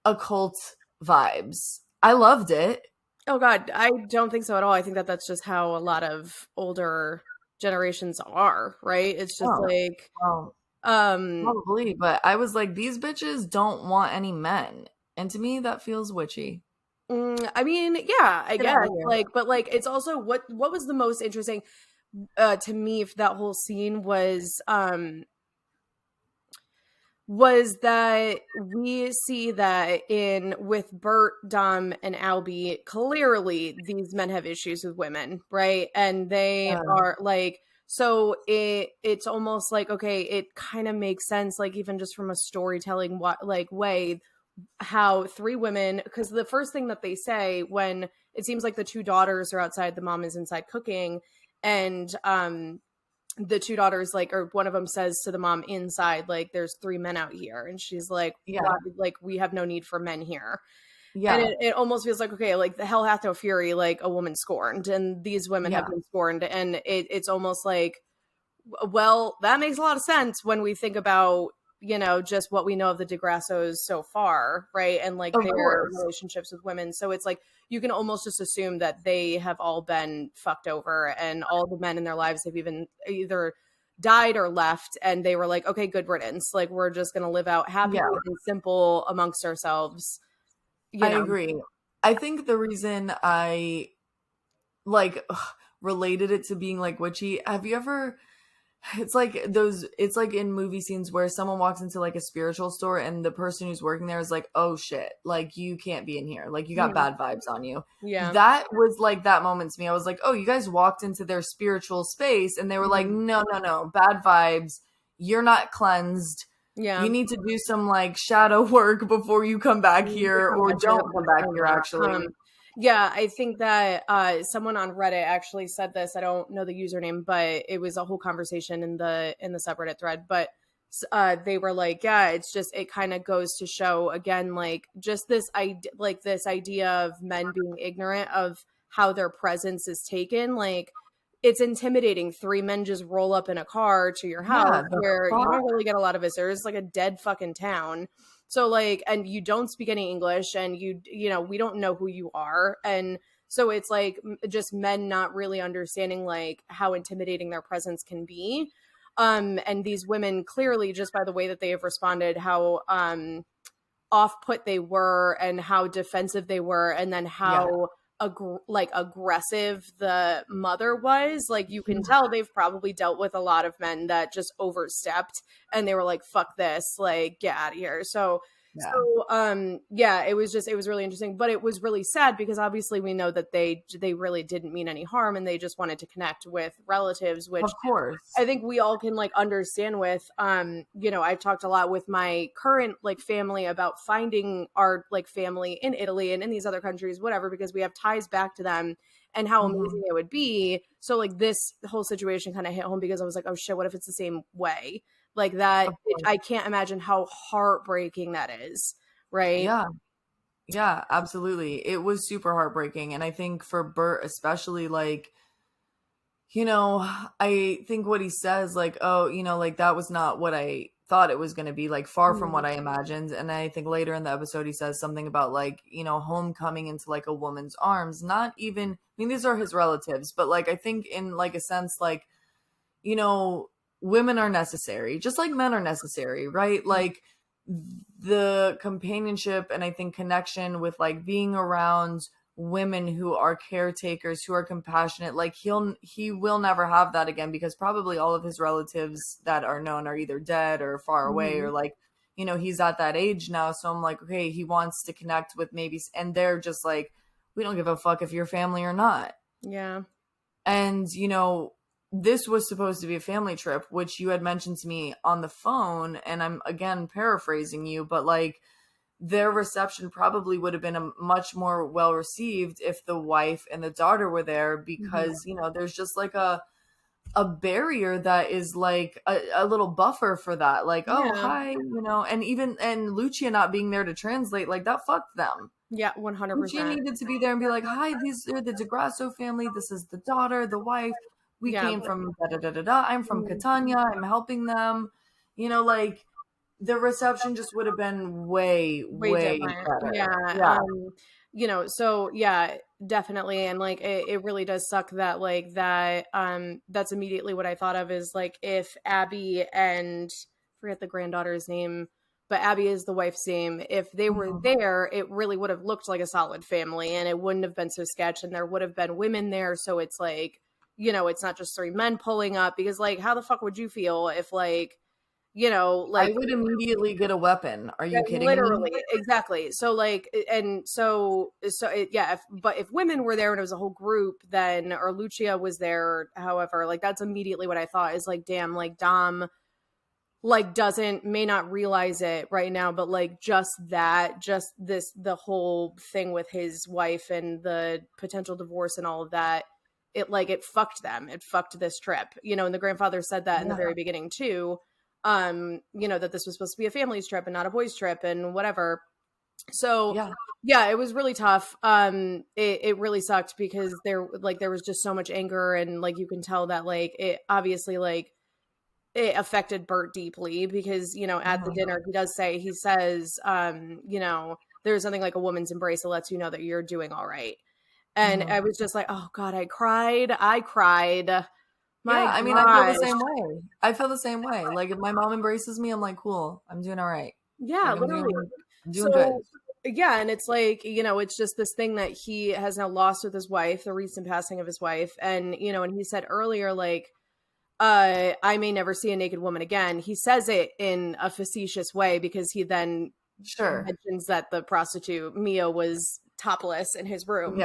occult vibes. I loved it. Oh God, I don't think so at all. I think that that's just how a lot of older generations are, right? It's just probably, but I was like, these bitches don't want any men, and to me that feels witchy. I mean, yeah, I guess, like, but like, it's also what was the most interesting to me for that whole scene was that we see that with Bert, Dom, and Albie, clearly these men have issues with women, right? And they are like, so it's almost like, okay, it kind of makes sense, like even just from a storytelling way, how 3 women, because the first thing that they say when it seems like the 2 daughters are outside, the mom is inside cooking, and the 2 daughters, like, or one of them says to the mom inside, like, there's 3 men out here. And she's like, like, we have no need for men here. Yeah. And it almost feels like, okay, like the hell hath no fury, like a woman scorned. And these women have been scorned. And it's almost like, well, that makes a lot of sense when we think about, you know, just what we know of the DeGrassos so far, right? And like their relationships with women. So it's like, you can almost just assume that they have all been fucked over, and all the men in their lives have either died or left, and they were like, okay, good riddance. Like, we're just going to live out happy and simple amongst ourselves. I agree. I think the reason I related it to being like witchy, have you ever, it's like in movie scenes where someone walks into like a spiritual store and the person who's working there is like, oh shit, like you can't be in here, like you got bad vibes on you. That was like that moment to me. I was like, oh, you guys walked into their spiritual space and they were like, no, bad vibes, you're not cleansed. You need to do some like shadow work before you come back here, or don't come back here, actually. Yeah, I think that someone on Reddit actually said this. I don't know the username, but it was a whole conversation in the subreddit thread. But they were like, yeah, it's just, it kind of goes to show again, like just this idea of men being ignorant of how their presence is taken. Like, it's intimidating. 3 men just roll up in a car to your house where you don't really get a lot of visitors. It's like a dead fucking town. So like, and you don't speak any English, and you know, we don't know who you are. And so it's like just men not really understanding like how intimidating their presence can be. And these women clearly, just by the way that they have responded, how off-put they were and how defensive they were, and then how aggressive the mother was. Like, you can tell they've probably dealt with a lot of men that just overstepped, and they were like, fuck this, like, get out of here. So it was really interesting, but it was really sad because obviously we know that they really didn't mean any harm, and they just wanted to connect with relatives, which of course I think we all can like understand with, you know, I've talked a lot with my current like family about finding our like family in Italy and in these other countries, whatever, because we have ties back to them and how amazing it would be. So like this whole situation kind of hit home because I was like, oh shit, what if it's the same way? Like that, I can't imagine how heartbreaking that is, right? Yeah, absolutely. It was super heartbreaking. And I think for Bert especially, like, you know, I think what he says, like, oh, you know, like, that was not what I thought it was going to be, like, far from what I imagined. And I think later in the episode, he says something about, like, you know, homecoming into, like, a woman's arms. Not even, I mean, these are his relatives, but, like, I think in, like, a sense, like, you know, women are necessary, just like men are necessary, right? Like, the companionship and I think connection with, like, being around women who are caretakers, who are compassionate, like he will never have that again, because probably all of his relatives that are known are either dead or far away, or like, you know, he's at that age now. So I'm like, okay, he wants to connect with maybe, and they're just like, we don't give a fuck if you're family or not. Yeah. And, you know, this was supposed to be a family trip, which you had mentioned to me on the phone, and I'm again paraphrasing you, but like their reception probably would have been a much more well received if the wife and the daughter were there, because you know there's just like a barrier that is like a little buffer for that, like, oh hi, you know, and Lucia not being there to translate, like that fucked them. Yeah, 100%. Lucia needed to be there and be like, hi, these are the DeGrasso family, this is the daughter, the wife, we came from da da da da, I'm from Catania, I'm helping them, you know, like the reception just would have been way different. better. Yeah. You know, so yeah, definitely. And like, it really does suck that like that, that's immediately what I thought of is like, if Abby and forget the granddaughter's name, but Abby is the wife's name. If they were there, it really would have looked like a solid family and it wouldn't have been so sketch, and there would have been women there. So it's like, you know, it's not just three men pulling up, because like, how the fuck would you feel if like, you know, like I would immediately get a weapon. Are you kidding literally, me? exactly. So like, and so yeah, but if women were there and it was a whole group, then, or Lucia was there, however, like that's immediately what I thought is like, damn, like Dom like may not realize it right now, but like just the whole thing with his wife and the potential divorce and all of that, it fucked them. It fucked this trip, you know, and the grandfather said that in the very beginning too. You know, that this was supposed to be a family's trip and not a boys' trip and whatever. So yeah, it was really tough. It really sucked because there was just so much anger, and like you can tell that like it obviously like it affected Bert deeply, because, you know, at the dinner he says, you know, there's something like a woman's embrace that lets you know that you're doing all right. And I was just like, oh God, I cried. I mean, I feel the same way. I feel the same way. Like if my mom embraces me, I'm like, cool, I'm doing all right. Yeah, like, literally. I'm doing good. Yeah, and it's like, you know, it's just this thing that he has now lost with his wife, the recent passing of his wife. And, you know, and he said earlier, like, I may never see a naked woman again. He says it in a facetious way because he then mentions that the prostitute Mia was topless in his room.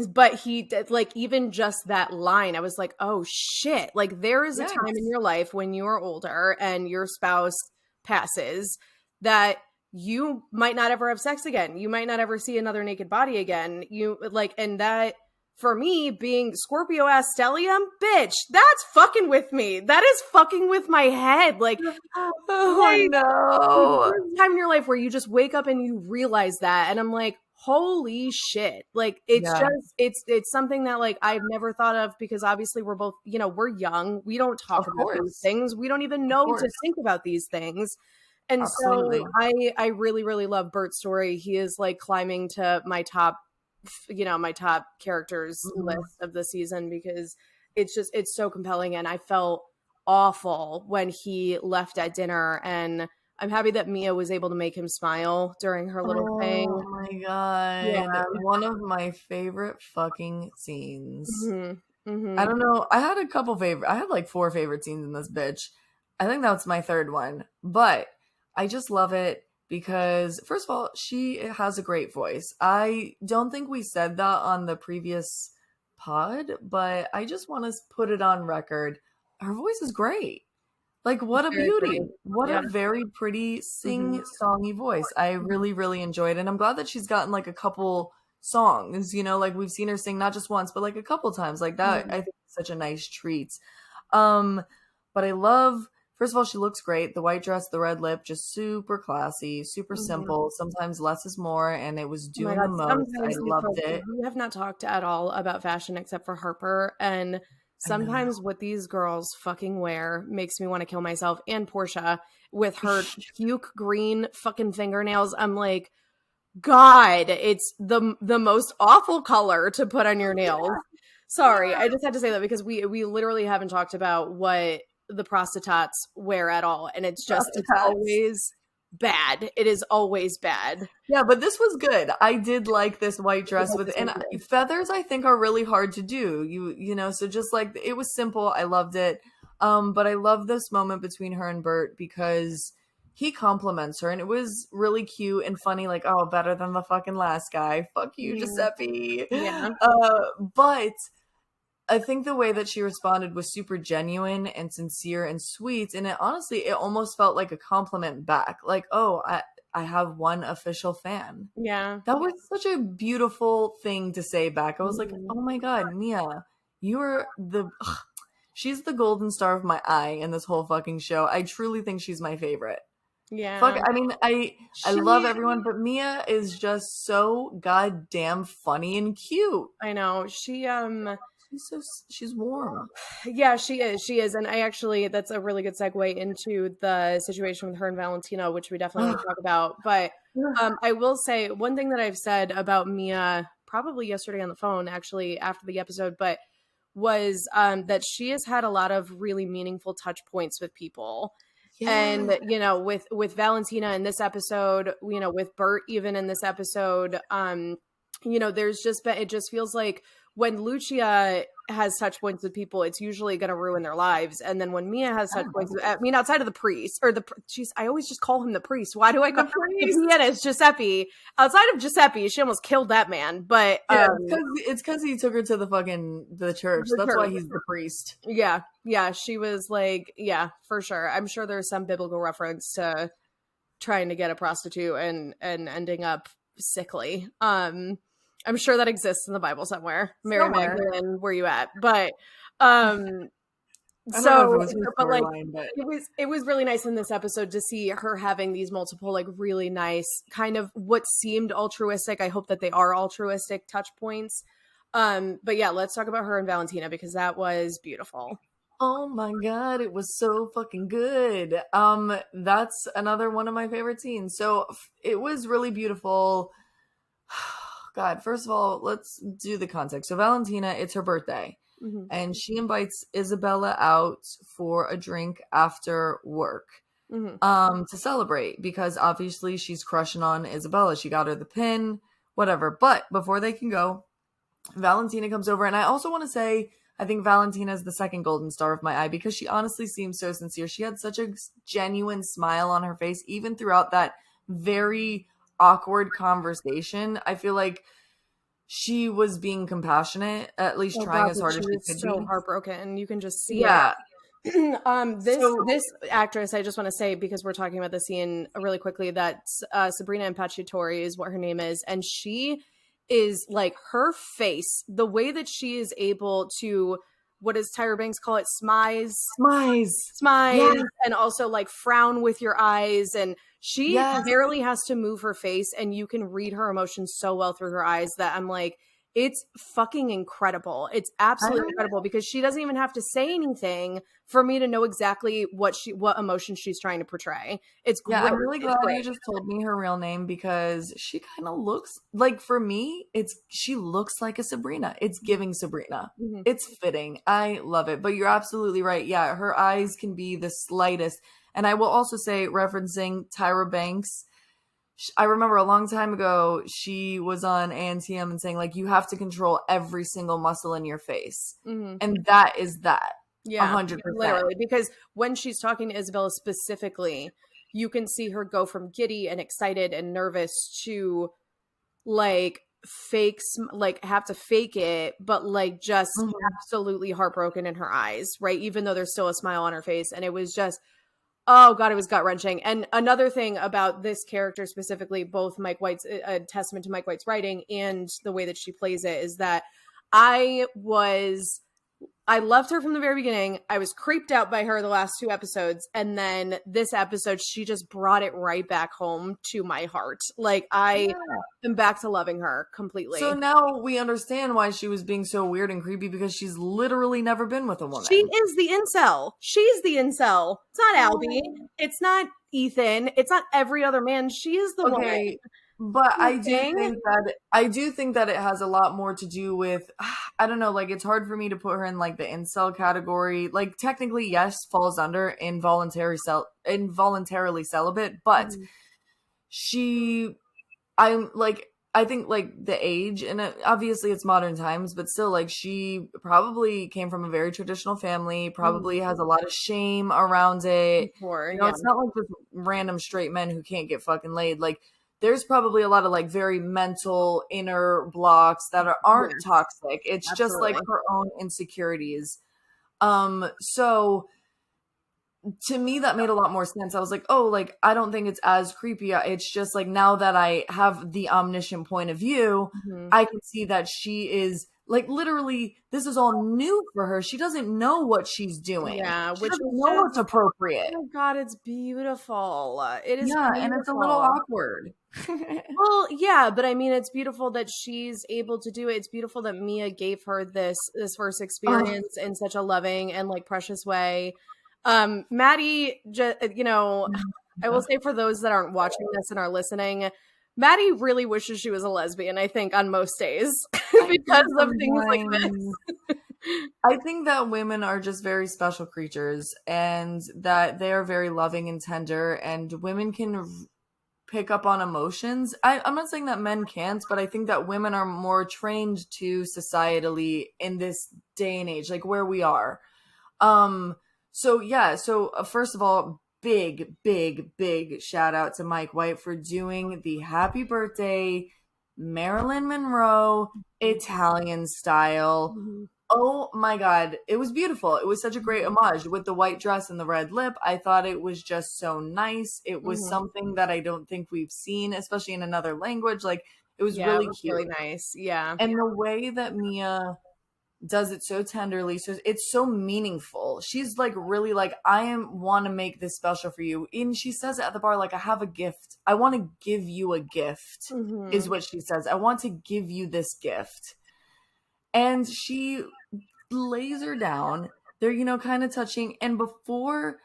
But he did, like, even just that line, I was like, oh shit, like there is a time in your life when you are older and your spouse passes that you might not ever have sex again. You might not ever see another naked body again. You like, and that for me, being Scorpio ass stellium, bitch, that's fucking with me. That is fucking with my head. Like, oh no. There's a time in your life where you just wake up and you realize that. And I'm like, holy shit. Like, it's just, it's something that like I've never thought of, because obviously we're both, you know, we're young. We don't talk about these things. We don't even know to think about these things. And so I really, really love Bert's story. He is like climbing to my top, you know, my top characters list of the season, because it's just, it's so compelling. And I felt awful when he left at dinner, and I'm happy that Mia was able to make him smile during her little thing. Oh my God. One of my favorite fucking scenes. I don't know. I had like 4 favorite scenes in this bitch. I think that's my 3rd one, but I just love it because, first of all, she has a great voice. I don't think we said that on the previous pod, but I just want to put it on record. Her voice is great. Like, what a beauty. What a very pretty sing-songy voice. I really, really enjoyed it. And I'm glad that she's gotten like a couple songs, you know, like we've seen her sing not just once, but like a couple times like that. I think it's such a nice treat. But I love, first of all, she looks great. The white dress, the red lip, just super classy, super simple. Sometimes less is more, and it was doing the most. I loved it. We have not talked at all about fashion except for Harper, and sometimes what these girls fucking wear makes me want to kill myself. And Portia with her puke green fucking fingernails. I'm like, God, it's the most awful color to put on your nails. Sorry, I just had to say that because we literally haven't talked about what the prostitutes wear at all, and it's just it's always bad. It is always bad. Yeah, but this was good. I did like this white dress with, and feathers I think are really hard to do. You know, so just like it was simple. I loved it. But I love this moment between her and Bert because he compliments her, and it was really cute and funny. Like, oh, better than the fucking last guy. Fuck you, Giuseppe. Yeah. But I think the way that she responded was super genuine and sincere and sweet. And it almost felt like a compliment back. Like, oh, I have one official fan. Yeah. That was such a beautiful thing to say back. I was like, oh my God, Mia, she's the golden star of my eye in this whole fucking show. I truly think she's my favorite. Yeah. Fuck, I mean, I love everyone, but Mia is just so goddamn funny and cute. I know. She's warm. Yeah, she is. And that's a really good segue into the situation with her and Valentina, which we definitely want to talk about. But I will say one thing that I've said about Mia, probably yesterday on the phone, actually, after the episode, but was that she has had a lot of really meaningful touch points with people. Yeah. And, you know, with Valentina in this episode, you know, with Bert even in this episode, you know, it just feels like when Lucia has touch points with people, it's usually going to ruin their lives. And then when Mia has touch points, outside of the priest I always just call him the priest. Why do I call him it's Giuseppe? Outside of Giuseppe, she almost killed that man. But it's because he took her to the church. That's why he's the priest. Yeah. Yeah. She was like, yeah, for sure. I'm sure there's some biblical reference to trying to get a prostitute and ending up sickly. I'm sure that exists in the Bible somewhere. Mary Magdalene, where you at? But it was really nice in this episode to see her having these multiple, like, really nice kind of what seemed altruistic. I hope that they are altruistic touch points. But yeah, let's talk about her and Valentina because that was beautiful. Oh my God, it was so fucking good. That's another one of my favorite scenes. So it was really beautiful. God, first of all, let's do the context. So Valentina, it's her birthday, and she invites Isabella out for a drink after work to celebrate because obviously she's crushing on Isabella. She got her the pin, whatever. But before they can go, Valentina comes over, and I also want to say I think Valentina is the second golden star of my eye because she honestly seems so sincere. She had such a genuine smile on her face, even throughout that very awkward conversation. I feel like she was being compassionate, at least trying as hard as she could so be. Heartbroken. You can just see it. This actress, I just want to say, because we're talking about the scene really quickly, that Sabrina Impacciatori is what her name is, and she is like, her face, the way that she is able to, what does Tyra Banks call it? Smize, yes. And also like frown with your eyes, and she barely has to move her face, and you can read her emotions so well through her eyes that I'm like, it's fucking incredible. It's absolutely incredible because she doesn't even have to say anything for me to know exactly what emotion she's trying to portray. It's great. I'm really glad you just told me her real name because she kind of looks like, for me, she looks like a Sabrina. It's giving Sabrina. It's fitting. I love it. But you're absolutely right. Yeah, her eyes can be the slightest. And I will also say, referencing Tyra Banks, I remember a long time ago, she was on ANTM and saying, like, you have to control every single muscle in your face. And that is that. Yeah, 100%. Literally. Because when she's talking to Isabella specifically, you can see her go from giddy and excited and nervous to, like, have to fake it, but, like, just absolutely heartbroken in her eyes, right? Even though there's still a smile on her face. And it was just... oh God, it was gut-wrenching. And another thing about this character specifically, both Mike White's a testament to Mike White's writing and the way that she plays it, is that I loved her from the very beginning. I was creeped out by her the last two episodes. And then this episode, she just brought it right back home to my heart. Like, I am back to loving her completely. So now we understand why she was being so weird and creepy, because she's literally never been with a woman. She is the incel. She's the incel. It's not Albie. It's not Ethan. It's not every other man. She is the woman. But I do think that it has a lot more to do with, I don't know, like, it's hard for me to put her in, like, the incel category. Like, technically, yes, falls under involuntarily celibate, but I think, like, the age, and obviously it's modern times, but still, like, she probably came from a very traditional family, probably has a lot of shame around it. It's not like just random straight men who can't get fucking laid. Like, there's probably a lot of like very mental inner blocks that aren't Yes, toxic. It's just like absolutely. her own insecurities. So to me that made a lot more sense. I was like, oh, like I don't think it's as creepy. It's just like now that I have the omniscient point of view, Mhm. I can see that she is like literally this is all new for her. She doesn't know what she's doing. Yeah, She which doesn't is know just, what's appropriate. oh my God, it's beautiful. It is Yeah, and it's a little beautiful. awkward. Well, yeah, but I mean, it's beautiful that she's able to do it. It's beautiful that Mia gave her this first Oh, experience in such a loving and like precious way. Maddie, I will say for those that aren't watching this and are listening, Maddie really wishes she was a lesbian, I think, on most days I do because of things like sometimes. this. I think that women are just very special creatures and that they are very loving and tender, and women can pick up on emotions. I'm not saying that men can't, but I think that women are more trained to societally in this day and age, like where we are. So yeah, so first of all, big shout out to Mike White for doing the happy birthday Marilyn Monroe Italian style. Mhm. Oh my God. It was beautiful. It was such a great homage with the white dress and the red lip. I thought it was just so nice. It was Mhm. something that I don't think we've seen, especially in another language. Like, it was Yeah, it really was cute. really nice. Yeah. And the way that Mia does it so tenderly, so it's so meaningful. She's like really like, want to make this special for you. And she says it at the bar, like, I have a gift. I want to give you a gift, is Hmm. what she says. I want to give you this gift. And she lays her down. They're, kind of touching. And before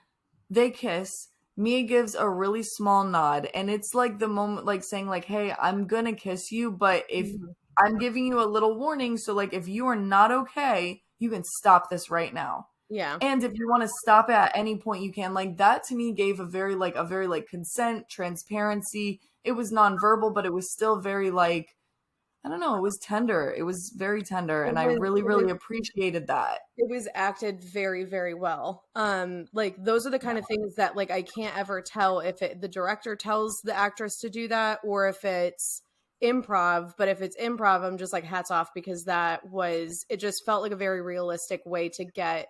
they kiss, Mia gives a really small nod. And it's like the moment, like saying, like, hey, I'm going to kiss you. But if Hmm. I'm giving you a little warning, so like, if you are not okay, you can stop this right now. Yeah. And if you want to stop at any point, you can. Like, that to me gave a very consent, transparency. It was nonverbal, but it was still very like, I don't know, it was tender. It was very tender, It and I was really, it was really appreciated that. it was acted very, very well. Like those are the kind Yeah. of things that like I can't ever tell if the director tells the actress to do that or if it's improv. But if it's improv, I'm just like hats off because it just felt like a very realistic way to get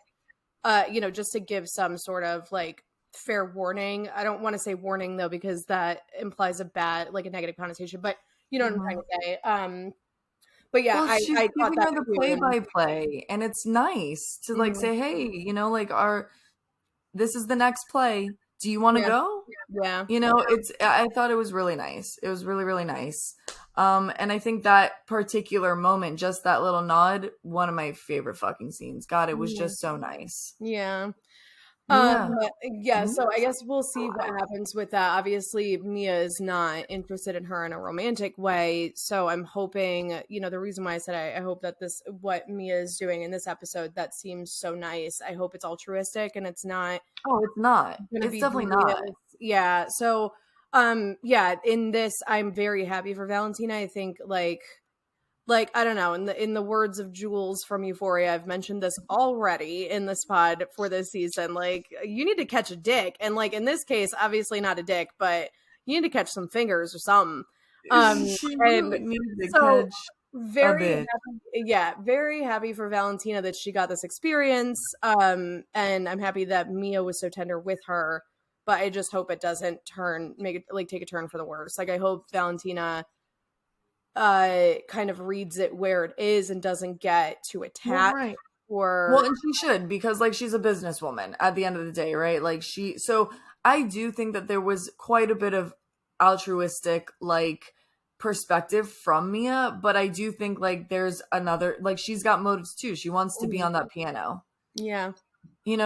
just to give some sort of like fair warning. I don't want to say warning though, because that implies a negative connotation, but you know what I'm trying Mhm. to say. But yeah, Well, she's I caught giving that her the too. And play-by-play, and it's nice to like mm, say, "Hey, like our this is the next play. Do you want to yeah, go?" yeah. I thought it was really nice. It was really, really nice. And I think that particular moment, just that little nod, one of my favorite fucking scenes. God, it was Mhm. just so nice. Yeah. Yeah. Yeah, Mhm. so I guess we'll see what happens with that. Obviously, Mia is not interested in her in a romantic way, so I'm hoping, the reason why I said I hope that what Mia is doing in this episode, that seems so nice. I hope it's altruistic and it's not Oh, it's not. gonna It's be definitely devious. not. Yeah, so yeah, in this, I'm very happy for Valentina. I think like I don't know, in the words of Jules from Euphoria, I've mentioned this already in this pod for this season. Like you need to catch a dick, and like in this case, obviously not a dick, but you need to catch some fingers or something. She And really needs to so catch a very bit. happy, yeah, very happy for Valentina that she got this experience. And I'm happy that Mia was so tender with her. But I just hope it doesn't make it like take a turn for the worse. Like I hope Valentina kind of reads it where it is and doesn't get too Well, attached right. Well, or and she should because like she's a businesswoman at the end of the day, right? So I do think that there was quite a bit of altruistic like perspective from Mia, but I do think like there's another like she's got motives too. She wants to be Mhm. on that piano. Yeah.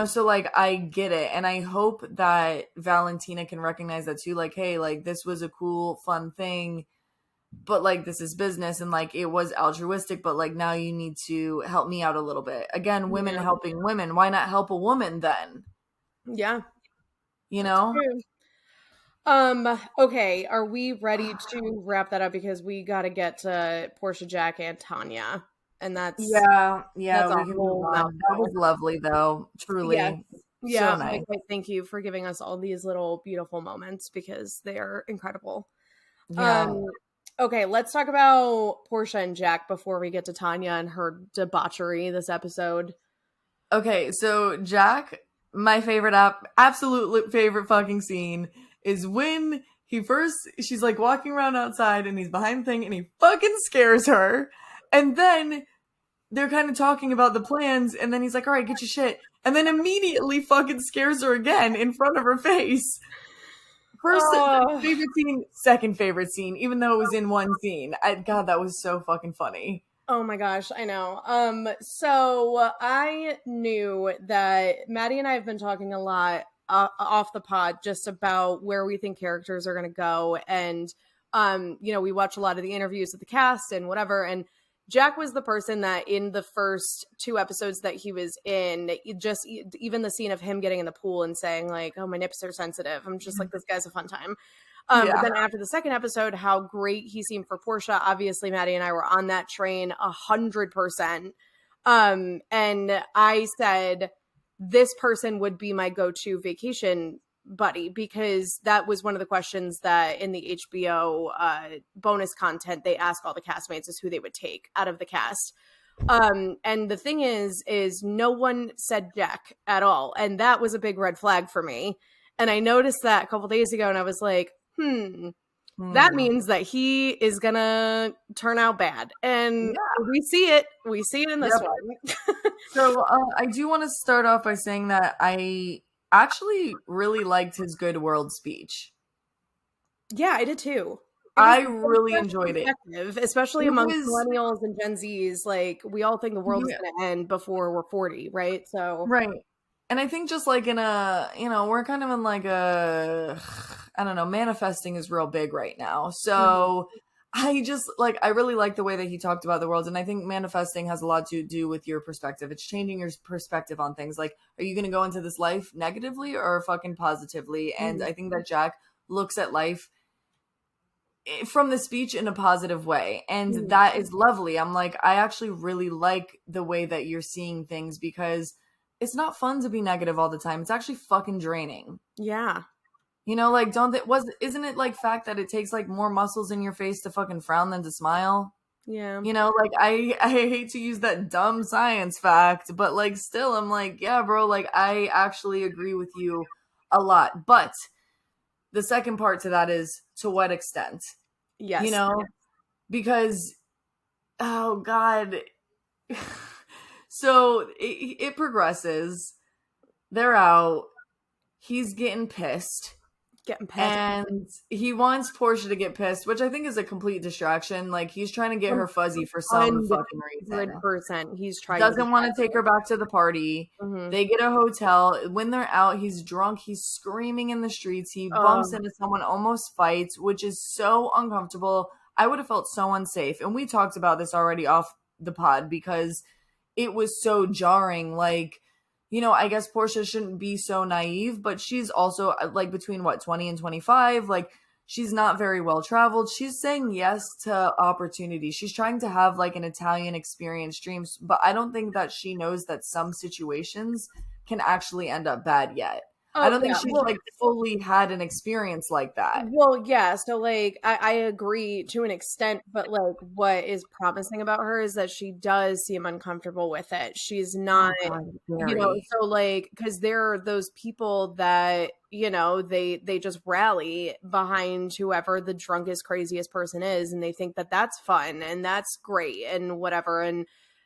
So like I get it and I hope that Valentina can recognize that too like hey, like this was a cool fun thing but like this is business and like it was altruistic but like now you need to help me out a little bit again, women Yeah. helping women, why not help a woman then? Yeah. you That's know true. Okay, are we ready to wrap that up because we got to get to Portia, Jack, and Tanya, and yeah, that's a we can move whole on. That was mouthful. lovely though, Yes. truly. So Yeah, nice. Mike, thank you for giving us all these little beautiful moments because they are incredible. Yeah. Okay, let's talk about Portia and Jack before we get to Tanya and her debauchery this episode. Okay, so Jack, my favorite absolute favorite fucking scene is when she's like walking around outside and he's behind the thing and he fucking scares her. And then they're kind of talking about the plans and then he's like, all right, get your shit. And then immediately fucking scares her again in front of her face. First favorite scene, second favorite scene, even though it was in one scene. God, that was so fucking funny. Oh my gosh, I know. So I knew that Maddy and I have been talking a lot off the pod just about where we think characters are going to go. And, we watch a lot of the interviews with the cast and whatever. And Jack was the person that in the first 2 episodes that he was in, even the scene of him getting in the pool and saying like, oh, my nips are sensitive. I'm just like, this guy's a fun time. But then after the second episode, how great he seemed for Portia. Obviously, Maddy and I were on that train 100%. And I said, this person would be my go-to vacation buddy, because that was one of the questions that in the HBO bonus content, they ask all the castmates is who they would take out of the cast. And the thing is no one said Jack at all. And that was a big red flag for me. And I noticed that a couple days ago and I was like, that means that he is gonna turn out bad. And we see it in this one. So I do want to start off by saying that I actually really liked his good world speech. Yeah, I did too. I really enjoyed it. Especially among millennials and Gen Zs. Like, we all think the world is going to end before we're 40, right? So right. And I think just like in a, we're kind of in like a, I don't know, manifesting is real big right now. So I just I really like the way that he talked about the world. And I think manifesting has a lot to do with your perspective. It's changing your perspective on things. Like, are you going to go into this life negatively or fucking positively? And I think that Jack looks at life from the speech in a positive way. And that is lovely. I'm like, I actually really like the way that you're seeing things, because it's not fun to be negative all the time. It's actually fucking draining. Yeah. Isn't it like fact that it takes like more muscles in your face to fucking frown than to smile? Yeah. I hate to use that dumb science fact, but like still I'm like, yeah, bro, like I actually agree with you a lot. But the second part to that is, to what extent? Yes. Because, oh God. So it progresses. They're out. He's getting pissed. And he wants Portia to get pissed, which I think is a complete distraction. Like, he's trying to get her fuzzy for some fucking reason. 100%. He's trying. Doesn't want to take her back to the party. They get a hotel. When they're out, he's drunk. He's screaming in the streets. He bumps into someone, almost fights, which is so uncomfortable. I would have felt so unsafe. And we talked about this already off the pod, because it was so jarring. Like, I guess Portia shouldn't be so naive, but she's also like between 20 and 25. Like, she's not very well traveled. She's saying yes to opportunity. She's trying to have like an Italian experience dreams, but I don't think that she knows that some situations can actually end up bad yet. I don't think she's fully had an experience like that. Well, yeah. So like, I agree to an extent, but like, what is promising about her is that she does seem uncomfortable with it. She's not, so like, because there are those people that, they just rally behind whoever the drunkest, craziest person is. And they think that that's fun and that's great and whatever.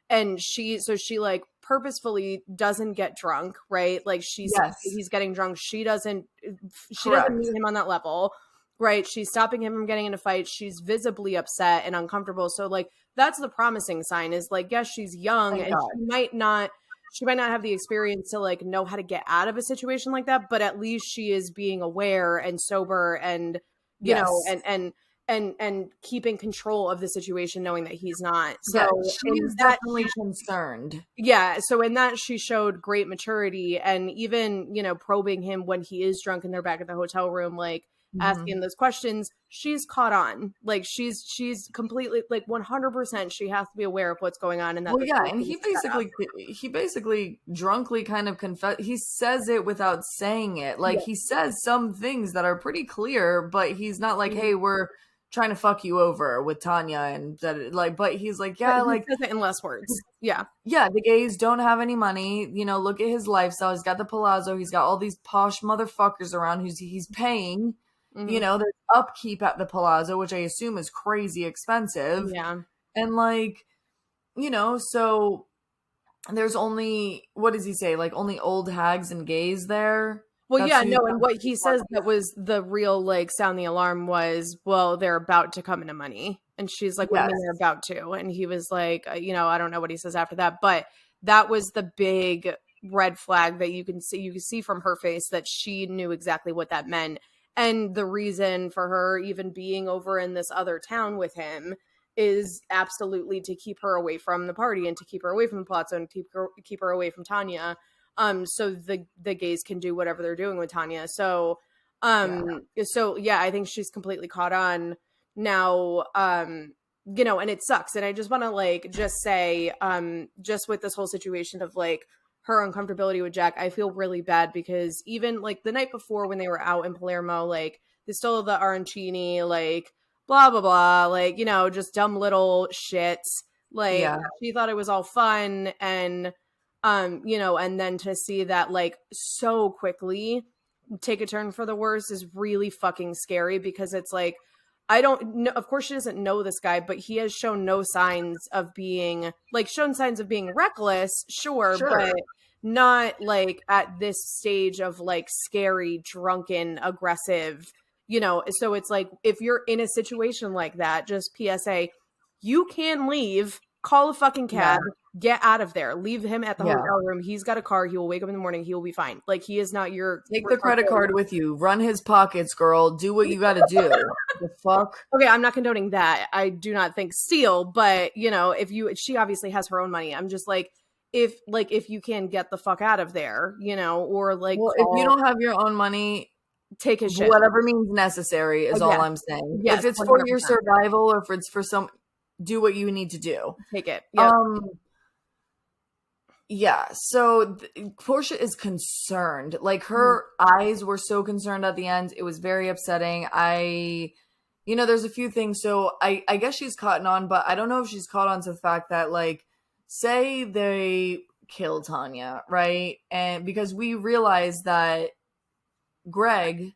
And she like purposefully doesn't get drunk, right? Like, he's getting drunk. She doesn't meet him on that level, right? She's stopping him from getting into fights. She's visibly upset and uncomfortable. So like, that's the promising sign, is like, yes, she's young and she might not have the experience to like know how to get out of a situation like that, but at least she is being aware and sober and, and keeping control of the situation, knowing that he's not. So she's definitely concerned. Yeah. So in that, she showed great maturity, and even, probing him when he is drunk and they're back at the hotel room, like asking those questions, she's caught on. Like, she's completely, like 100%, she has to be aware of what's going on in that. Well, yeah. And he basically drunkly kind of he says it without saying it. Like, he says some things that are pretty clear, but he's not like, hey, we're trying to fuck you over with Tanya and that, like, but he's like, yeah, But he like, says it in less words. Yeah. yeah, the gays don't have any money. You know, look at his lifestyle. He's got the palazzo. He's got all these posh motherfuckers around who's he's paying. You know, there's upkeep at the palazzo, which I assume is crazy expensive. Yeah. And like, you know, so there's only, what does he say? Like only old hags and gays there. Well, yeah, no, and what he says that was the real, like, sound the alarm was, well, they're about to come into money. And she's like, what do you mean they're about to? And he was like, you know, I don't know what he says after that, but that was the big red flag that you can see from her face that she knew exactly what that meant. And the reason for her even being over in this other town with him is absolutely to keep her away from the party and to keep her away from the Palazzo and keep her away from Tanya. So the gays can do whatever they're doing with Tanya. So, so yeah, I think she's completely caught on now. You know, and it sucks. And I just want to like just say, just with this whole situation of like her uncomfortability with Jack, I feel really bad because even like the night before when they were out in Palermo, like they stole the arancini, like blah blah blah, like, you know, just dumb little shits. Like she thought it was all fun and. You know, and then to see that like so quickly take a turn for the worse is really fucking scary because it's like, I don't know, of course she doesn't know this guy, but he has shown no signs of being reckless, sure, but not like at this stage of like scary, drunken, aggressive, you know. So it's like, if you're in a situation like that, just PSA, you can leave, call a fucking cab. Get out of there. Leave him at the hotel room. He's got a car. He will wake up in the morning. He will be fine. Like, he is not your... Take the credit card with you. Run his pockets, girl. Do what you got to do. The fuck? Okay, I'm not condoning that. I do not think steal, but, you know, she obviously has her own money. I'm just like, if you can get the fuck out of there, you know, or like... Well, if you don't have your own money... Take his shit. Whatever means necessary is all I'm saying. Yes, if it's 100%. For your survival or if it's for some... Do what you need to do. Take it. Yep. Yeah, so Portia is concerned. Like, her eyes were so concerned at the end. It was very upsetting. You know, there's a few things. So I guess she's caught on, but I don't know if she's caught on to the fact that, like, say they kill Tanya, right? And because we realize that Greg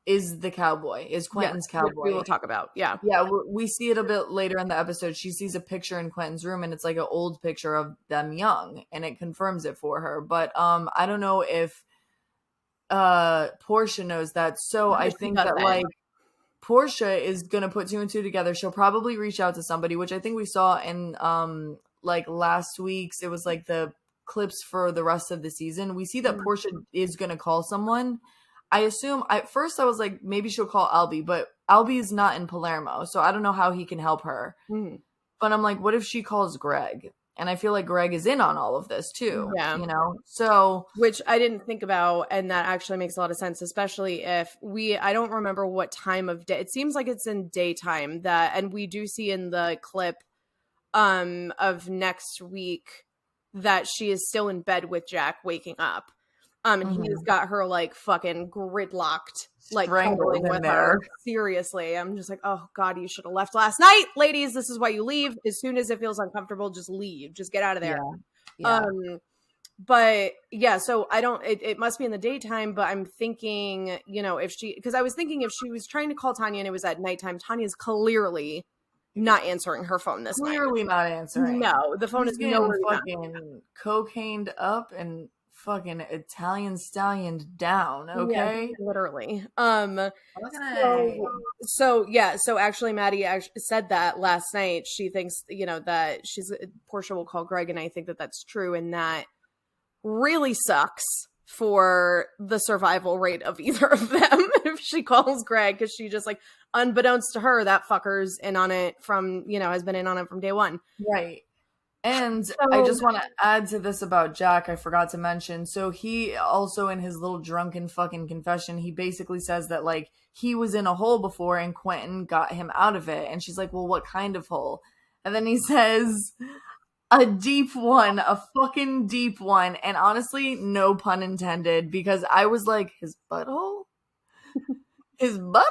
is the cowboy, is Quentin's cowboy. We will talk about, yeah. We see it a bit later in the episode. She sees a picture in Quentin's room, and it's like an old picture of them young, and it confirms it for her. But I don't know if Portia knows that. So I think that like Portia is gonna put 2 and 2 together. She'll probably reach out to somebody, which I think we saw in like last week's. It was like the clips for the rest of the season. We see that Portia is gonna call someone. I assume, at first I was like, maybe she'll call Albie, but Albie is not in Palermo, so I don't know how he can help her. But I'm like, what if she calls Greg? And I feel like Greg is in on all of this too, you know? So, which I didn't think about, and that actually makes a lot of sense, especially if I don't remember what time of day. It seems like it's in daytime, and we do see in the clip of next week that she is still in bed with Jack waking up. And he's got her like fucking gridlocked, like cuddling with her. Seriously, I'm just like, oh god, you should have left last night, ladies. This is why you leave. As soon as it feels uncomfortable, just leave. Just get out of there. But yeah, so I don't. It must be in the daytime. But I'm thinking, you know, because I was thinking if she was trying to call Tanya and it was at nighttime, Tanya's clearly not answering her phone this night. Clearly not answering. No, the phone is nowhere fucking cocained up and fucking Italian stallion down, okay? Yeah, literally. So actually Maddy said that last night. She thinks, you know, that Portia will call Greg, and I think that that's true, and that really sucks for the survival rate of either of them if she calls Greg, because she just like, unbeknownst to her, that fucker's in on it from, you know, has been in on it from day one. Right. And I just want to add to this about Jack. I forgot to mention. So he also, in his little drunken fucking confession, he basically says that like he was in a hole before and Quentin got him out of it. And she's like, well, what kind of hole? And then he says, a deep one, a fucking deep one. And honestly, no pun intended, because I was like, his butthole? His butthole.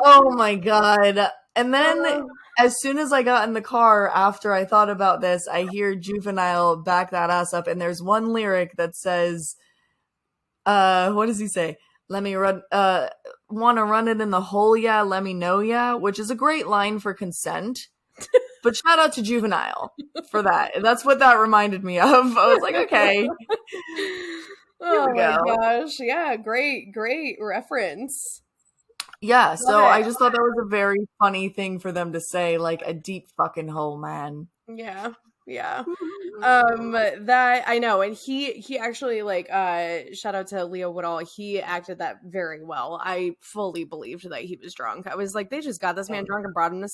Oh my god. And then as soon as I got in the car after I thought about this, I hear Juvenile back that ass up, and there's one lyric that says, what does he say? Let me run, wanna run it in the hole, yeah, let me know, yeah, which is a great line for consent. But shout out to Juvenile for that. That's what that reminded me of. I was like, okay. Oh we go. my gosh. Yeah, great reference. Yeah, so I just thought that was a very funny thing for them to say, like a deep fucking hole, man. Yeah. That I know, and he actually, like, shout out to Leo Woodall, he acted that very well. I fully believed that he was drunk. I was like, they just got this man drunk and brought him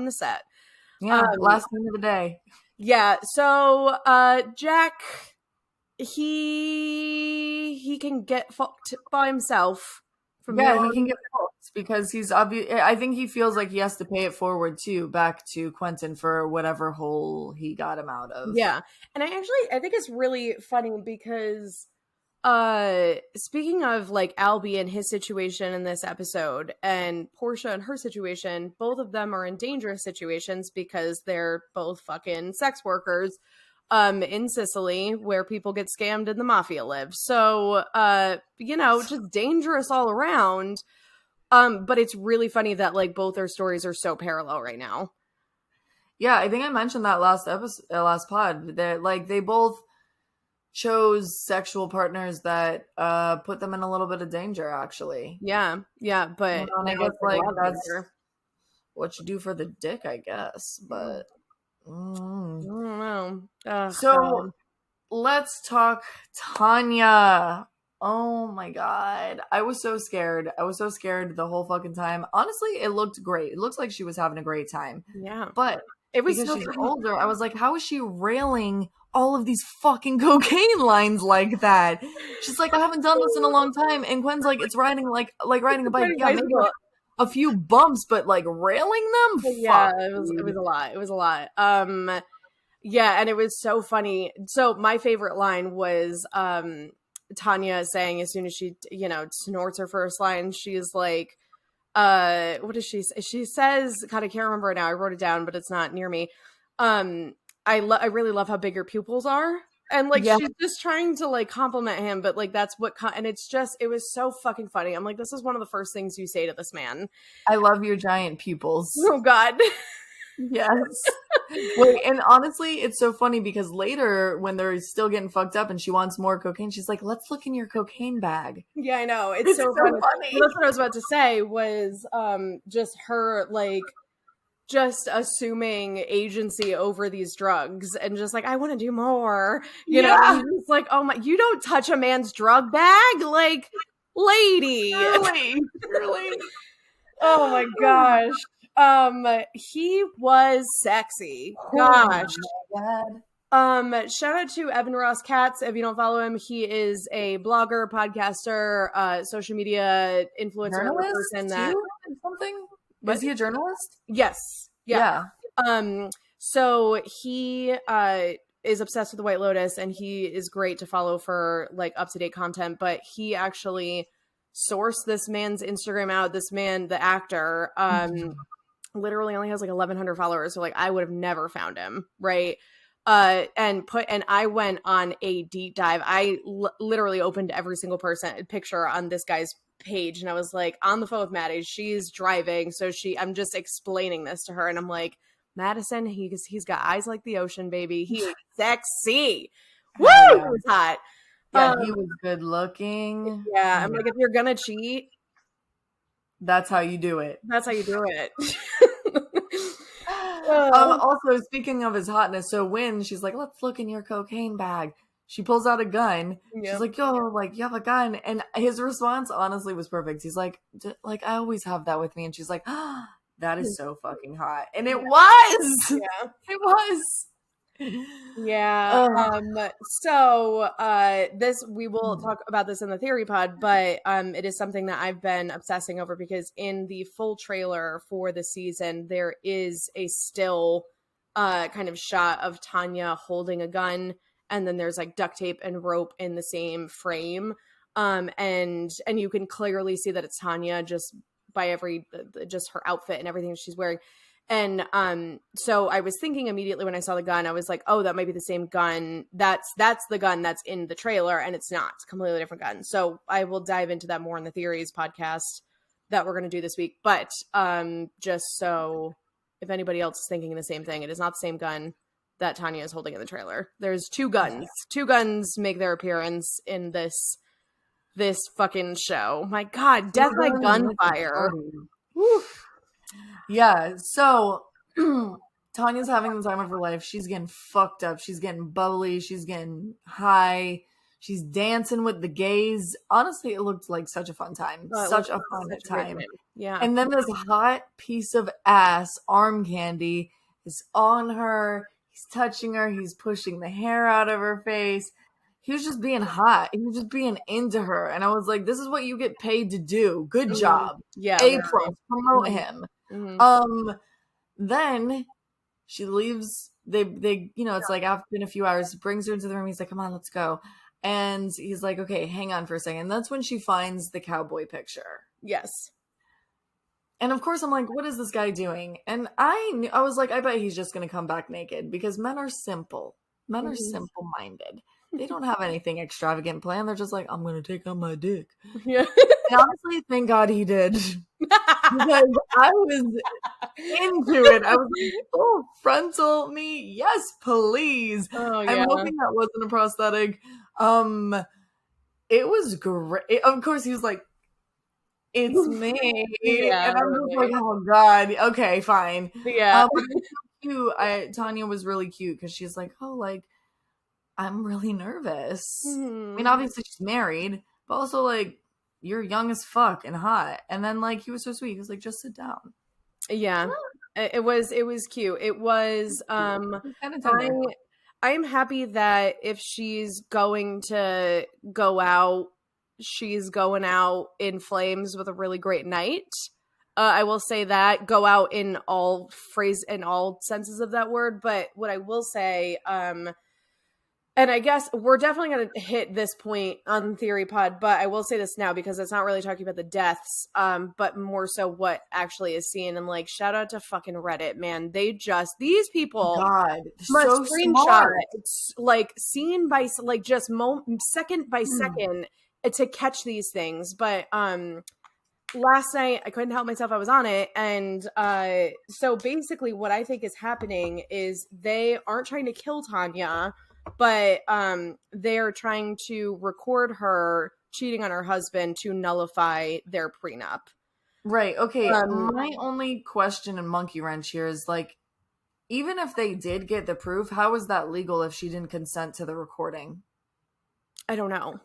to set. Yeah, last thing of the day. Yeah, so Jack, he can get fucked by himself. He can get fucked because he's obvious. I think he feels like he has to pay it forward too, back to Quentin for whatever hole he got him out of. Yeah, and I think it's really funny because speaking of like Albie and his situation in this episode and Portia and her situation, both of them are in dangerous situations because they're both fucking sex workers in Sicily where people get scammed and the mafia live. So just dangerous all around. But it's really funny that like both their stories are so parallel right now. Yeah, I think I mentioned that last pod. That like they both chose sexual partners that put them in a little bit of danger, actually. Yeah, but I guess like that's what you do for the dick, I guess. But I don't know. So let's talk Tanya. Oh my god. I was so scared. The whole fucking time. Honestly, it looked great. It looks like she was having a great time. Yeah. But it was because she's older, I was like, how is she railing all of these fucking cocaine lines like that? She's like, I haven't done this in a long time. And Gwen's like, it's riding like riding a bike. Yeah, maybe a few bumps, but like railing them? Yeah, it was a lot. It was a lot. Yeah, and it was so funny. So my favorite line was Tanya saying as soon as she, snorts her first line, she's like, what does she say? She says, God, I can't remember it now. I wrote it down, but it's not near me. I really love how big your pupils are. And like, she's just trying to like compliment him, but like, that's what, and it was so fucking funny. I'm like, this is one of the first things you say to this man. I love your giant pupils. Oh God. Yes. Wait, and honestly, it's so funny because later when they're still getting fucked up and she wants more cocaine, she's like, let's look in your cocaine bag. Yeah, I know. It's so funny. Well, that's what I was about to say was just her like just assuming agency over these drugs and just like, I want to do more. You know, it's like, oh my, you don't touch a man's drug bag, like, lady. Really? Oh my gosh. He was sexy. Gosh. Oh my God. Shout out to Evan Ross Katz. If you don't follow him, he is a blogger, podcaster, social media influencer person something. Was he a journalist? Yes. Yeah. So he is obsessed with the White Lotus and he is great to follow for like up-to-date content, but he actually sourced this man's Instagram out. This man, the actor, literally only has like 1,100 followers. So like I would have never found him. Right. And I went on a deep dive. I literally opened every single picture on this guy's page. And I was like on the phone with Maddie, she's driving. So I'm just explaining this to her. And I'm like, Madison, he's got eyes like the ocean, baby. He is sexy. Woo! He was hot. Yeah, he was good looking. Yeah. I'm like, if you're going to cheat, that's how you do it. That's how you do it. Also, speaking of his hotness, so when she's like, let's look in your cocaine bag, she pulls out a gun. Yep. She's like, yo, like, you have a gun. And his response, honestly, was perfect. He's like, I always have that with me. And she's like, ah, that is so fucking hot. And it was. Yeah. It was. Yeah. So we will talk about this in the theory pod, but it is something that I've been obsessing over because in the full trailer for the season there is a still kind of shot of Tanya holding a gun and then there's like duct tape and rope in the same frame. And you can clearly see that it's Tanya just by just her outfit and everything she's wearing. And so I was thinking immediately when I saw the gun, I was like, oh, that might be the same gun. That's the gun that's in the trailer, and it's not. It's a completely different gun. So I will dive into that more in the Theories podcast that we're going to do this week. But just so if anybody else is thinking the same thing, it is not the same gun that Tanya is holding in the trailer. There's two guns. Yeah. Two guns make their appearance in this fucking show. My God, death by gunfire. Yeah, so Tanya's having the time of her life. She's getting fucked up. She's getting bubbly. She's getting high. She's dancing with the gays. Honestly, it looked like such a fun time. Such a fun time. Yeah. And then this hot piece of ass, arm candy, is on her. He's touching her. He's pushing the hair out of her face. He was just being hot. He was just being into her. And I was like, this is what you get paid to do. Good job. Yeah. A-plus. Promote him. Mm-hmm. Then she leaves. They it's like after a few hours, brings her into the room. He's like, come on, let's go. And he's like, okay, hang on for a second. That's when she finds the cowboy picture. Yes. And of course I'm like, what is this guy doing? And I was like, I bet he's just going to come back naked, because men are simple. Men are simple-minded. They don't have anything extravagant planned. They're just like, I'm going to take out my dick. Yeah. And honestly, thank God he did. Because I was into it. I was like, oh, frontal me. Yes, please. Oh, yeah. I'm hoping that wasn't a prosthetic. It was great. Of course, he was like, it's me. Yeah, and I was like, oh, God. Okay, fine. Yeah. But it was so cute. Tanya was really cute because she's like, oh, like, I'm really nervous. Mm-hmm. I mean, obviously she's married, but also like, you're young as fuck and hot. And then like, he was so sweet. He was like, just sit down. Yeah. It was cute. It was, I'm happy that if she's going to go out, she's going out in flames with a really great night. I will say that, go out in all senses of that word. But what I will say, and I guess we're definitely going to hit this point on Theory Pod, but I will say this now because it's not really talking about the deaths, but more so what actually is seen. And like, shout out to fucking Reddit, man. These people must so screenshot like scene by like just second by second to catch these things. But last night I couldn't help myself. I was on it. And so basically what I think is happening is they aren't trying to kill Tanya, but they're trying to record her cheating on her husband to nullify their prenup. Right. Okay. My only question and monkey wrench here is like, even if they did get the proof, how is that legal if she didn't consent to the recording? I don't know.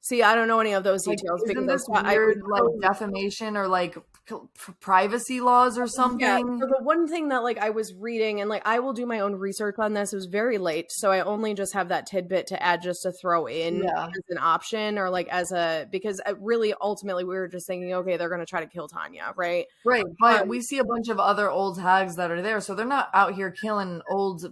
See, I don't know any of those details. Like, isn't this weird, like defamation or like privacy laws or something? Yeah. So the one thing that like I was reading, and like I will do my own research on this. It was very late, so I only just have that tidbit to add, just to throw in as an option, or like because really ultimately we were just thinking, okay, they're going to try to kill Tanya, right? Right, but we see a bunch of other old hags that are there, so they're not out here killing old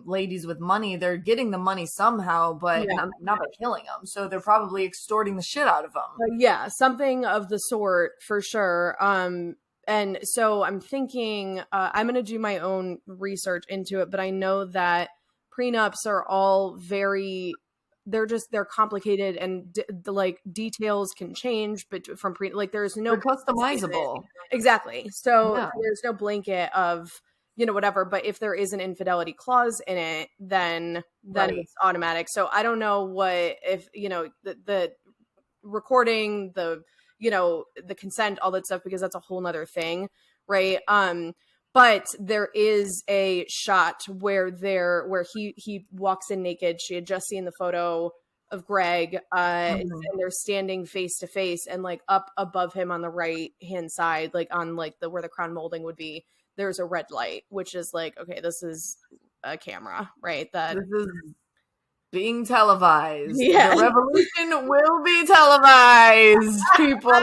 ladies with money. They're getting the money somehow, but not by killing them. So they're probably extorting the shit out of them. Yeah, something of the sort for sure. And so I'm thinking I'm going to do my own research into it, but I know that prenups are all they're complicated, and like details can change, but from there's no they're customizable. Exactly. So there's no blanket of, whatever, but if there is an infidelity clause in it, then it's automatic. So I don't know if the recording, the consent, all that stuff, because that's a whole nother thing, right? But there is a shot where he walks in naked. She had just seen the photo of Greg, and they're standing face to face, and like up above him on the right hand side, like on like where the crown molding would be, there's a red light, which is like, okay, this is a camera, right? That this is being televised. Yeah. The revolution will be televised, people.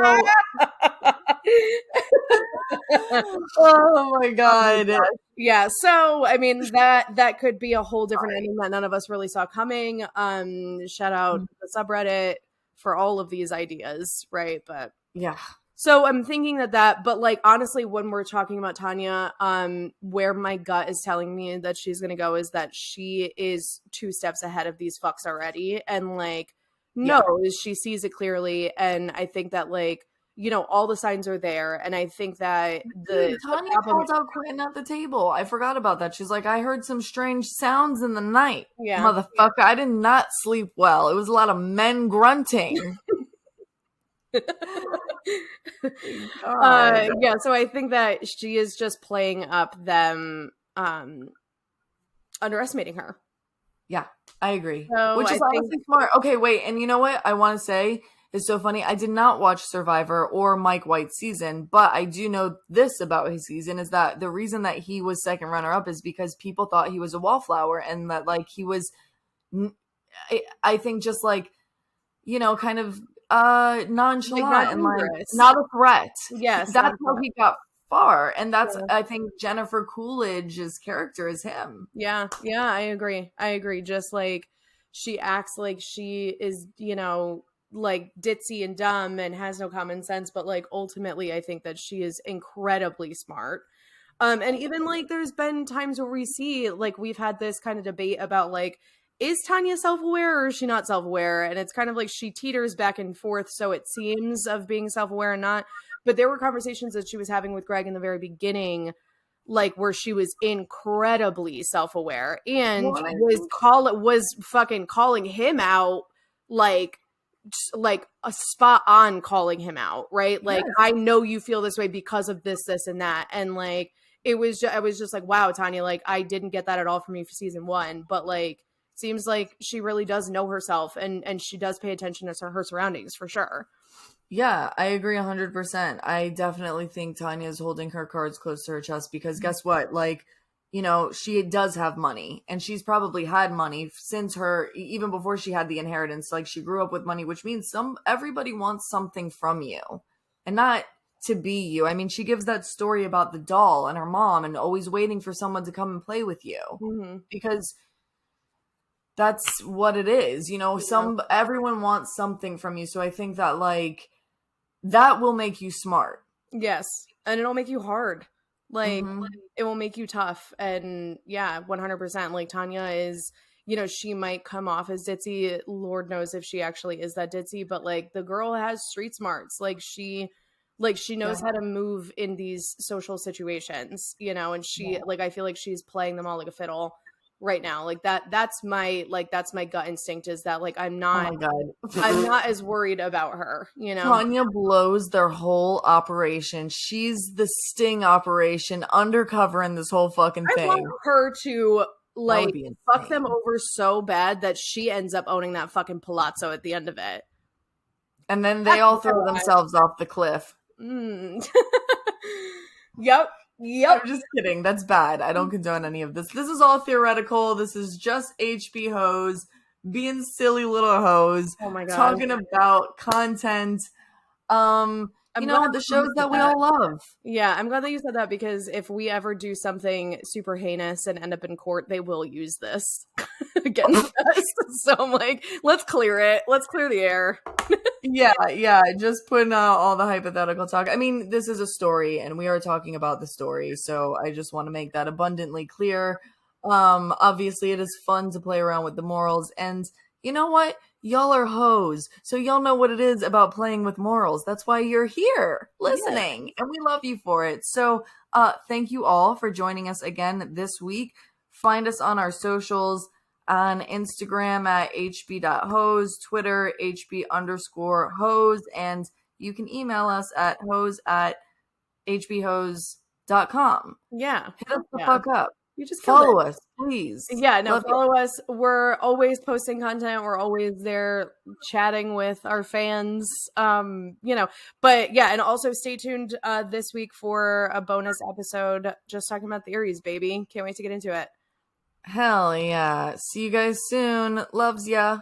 Oh my God. Yeah. So, I mean, that could be a whole different ending that none of us really saw coming. Shout out the subreddit for all of these ideas, right? But yeah. So I'm thinking but like, honestly, when we're talking about Tanya, where my gut is telling me that she's going to go is that she is 2 steps ahead of these fucks already. And like, knows, she sees it clearly. And I think that like, all the signs are there. And I think that Tanya called out Quentin at the table. I forgot about that. She's like, I heard some strange sounds in the night. Yeah. Motherfucker, I did not sleep well. It was a lot of men grunting. So I think that she is just playing up them underestimating her. Yeah, I agree. So which is honestly smart. Okay, wait, and you know what I want to say is so funny. I did not watch Survivor or Mike White's season, but I do know this about his season is that the reason that he was second runner-up is because people thought he was a wallflower and that like he was, I think just like, kind of nonchalant like and like not a threat. Yes, that's how he got far, and that's I think Jennifer Coolidge's character is him. Yeah, I agree. Just like she acts like she is, like ditzy and dumb and has no common sense, but like ultimately, I think that she is incredibly smart. And even like there's been times where we see like we've had this kind of debate about like, is Tanya self-aware or is she not self-aware? And it's kind of like she teeters back and forth, so it seems, of being self-aware and not. But there were conversations that she was having with Greg in the very beginning, like where she was incredibly self-aware and was fucking calling him out, like a spot on calling him out, right? Like, yes. I know you feel this way because of this, this, and that. And like, I was just like, wow, Tanya, like I didn't get that at all from you for season 1, but like, seems like she really does know herself and she does pay attention to her surroundings for sure. Yeah, I agree 100%. I definitely think Tanya is holding her cards close to her chest because guess what? Like, she does have money and she's probably had money since even before she had the inheritance. Like she grew up with money, which means everybody wants something from you and not to be you. I mean, she gives that story about the doll and her mom and always waiting for someone to come and play with you because that's what it is. Everyone wants something from you. So I think that like that will make you smart. Yes. And it'll make you hard. Like it will make you tough. And yeah, 100%. Like Tanya is, she might come off as ditzy. Lord knows if she actually is that ditzy, but like the girl has street smarts. Like she knows how to move in these social situations, and she like, I feel like she's playing them all like a fiddle right now. Like that's my gut instinct is that like I'm not as worried about her, Tanya blows their whole operation. She's the sting operation undercover in this whole fucking thing. I want her to like fuck them over so bad that she ends up owning that fucking palazzo at the end of it. And then they all throw themselves off the cliff. Yep. I'm just kidding. That's bad. I don't condone any of this. This is all theoretical. This is just HBHOES being silly little hoes. Oh my God. Talking about content. The shows that we all love. Yeah, I'm glad that you said that because if we ever do something super heinous and end up in court, they will use this against us. So I'm like, let's clear it. Let's clear the air. Yeah. Just putting out all the hypothetical talk. I mean, this is a story and we are talking about the story. So I just want to make that abundantly clear. Obviously it is fun to play around with the morals and you know what? Y'all are hoes. So y'all know what it is about playing with morals. That's why you're here listening and we love you for it. So thank you all for joining us again this week. Find us on our socials on Instagram at hb.hoes, Twitter, hb_hoes, and you can email us at hoes@hbhoes.com. Yeah. Hit us the fuck up. You just follow us, please. Yeah, no, follow us. We're always posting content. We're always there chatting with our fans. But yeah, and also stay tuned this week for a bonus episode just talking about theories, baby. Can't wait to get into it. Hell yeah. See you guys soon. Loves ya.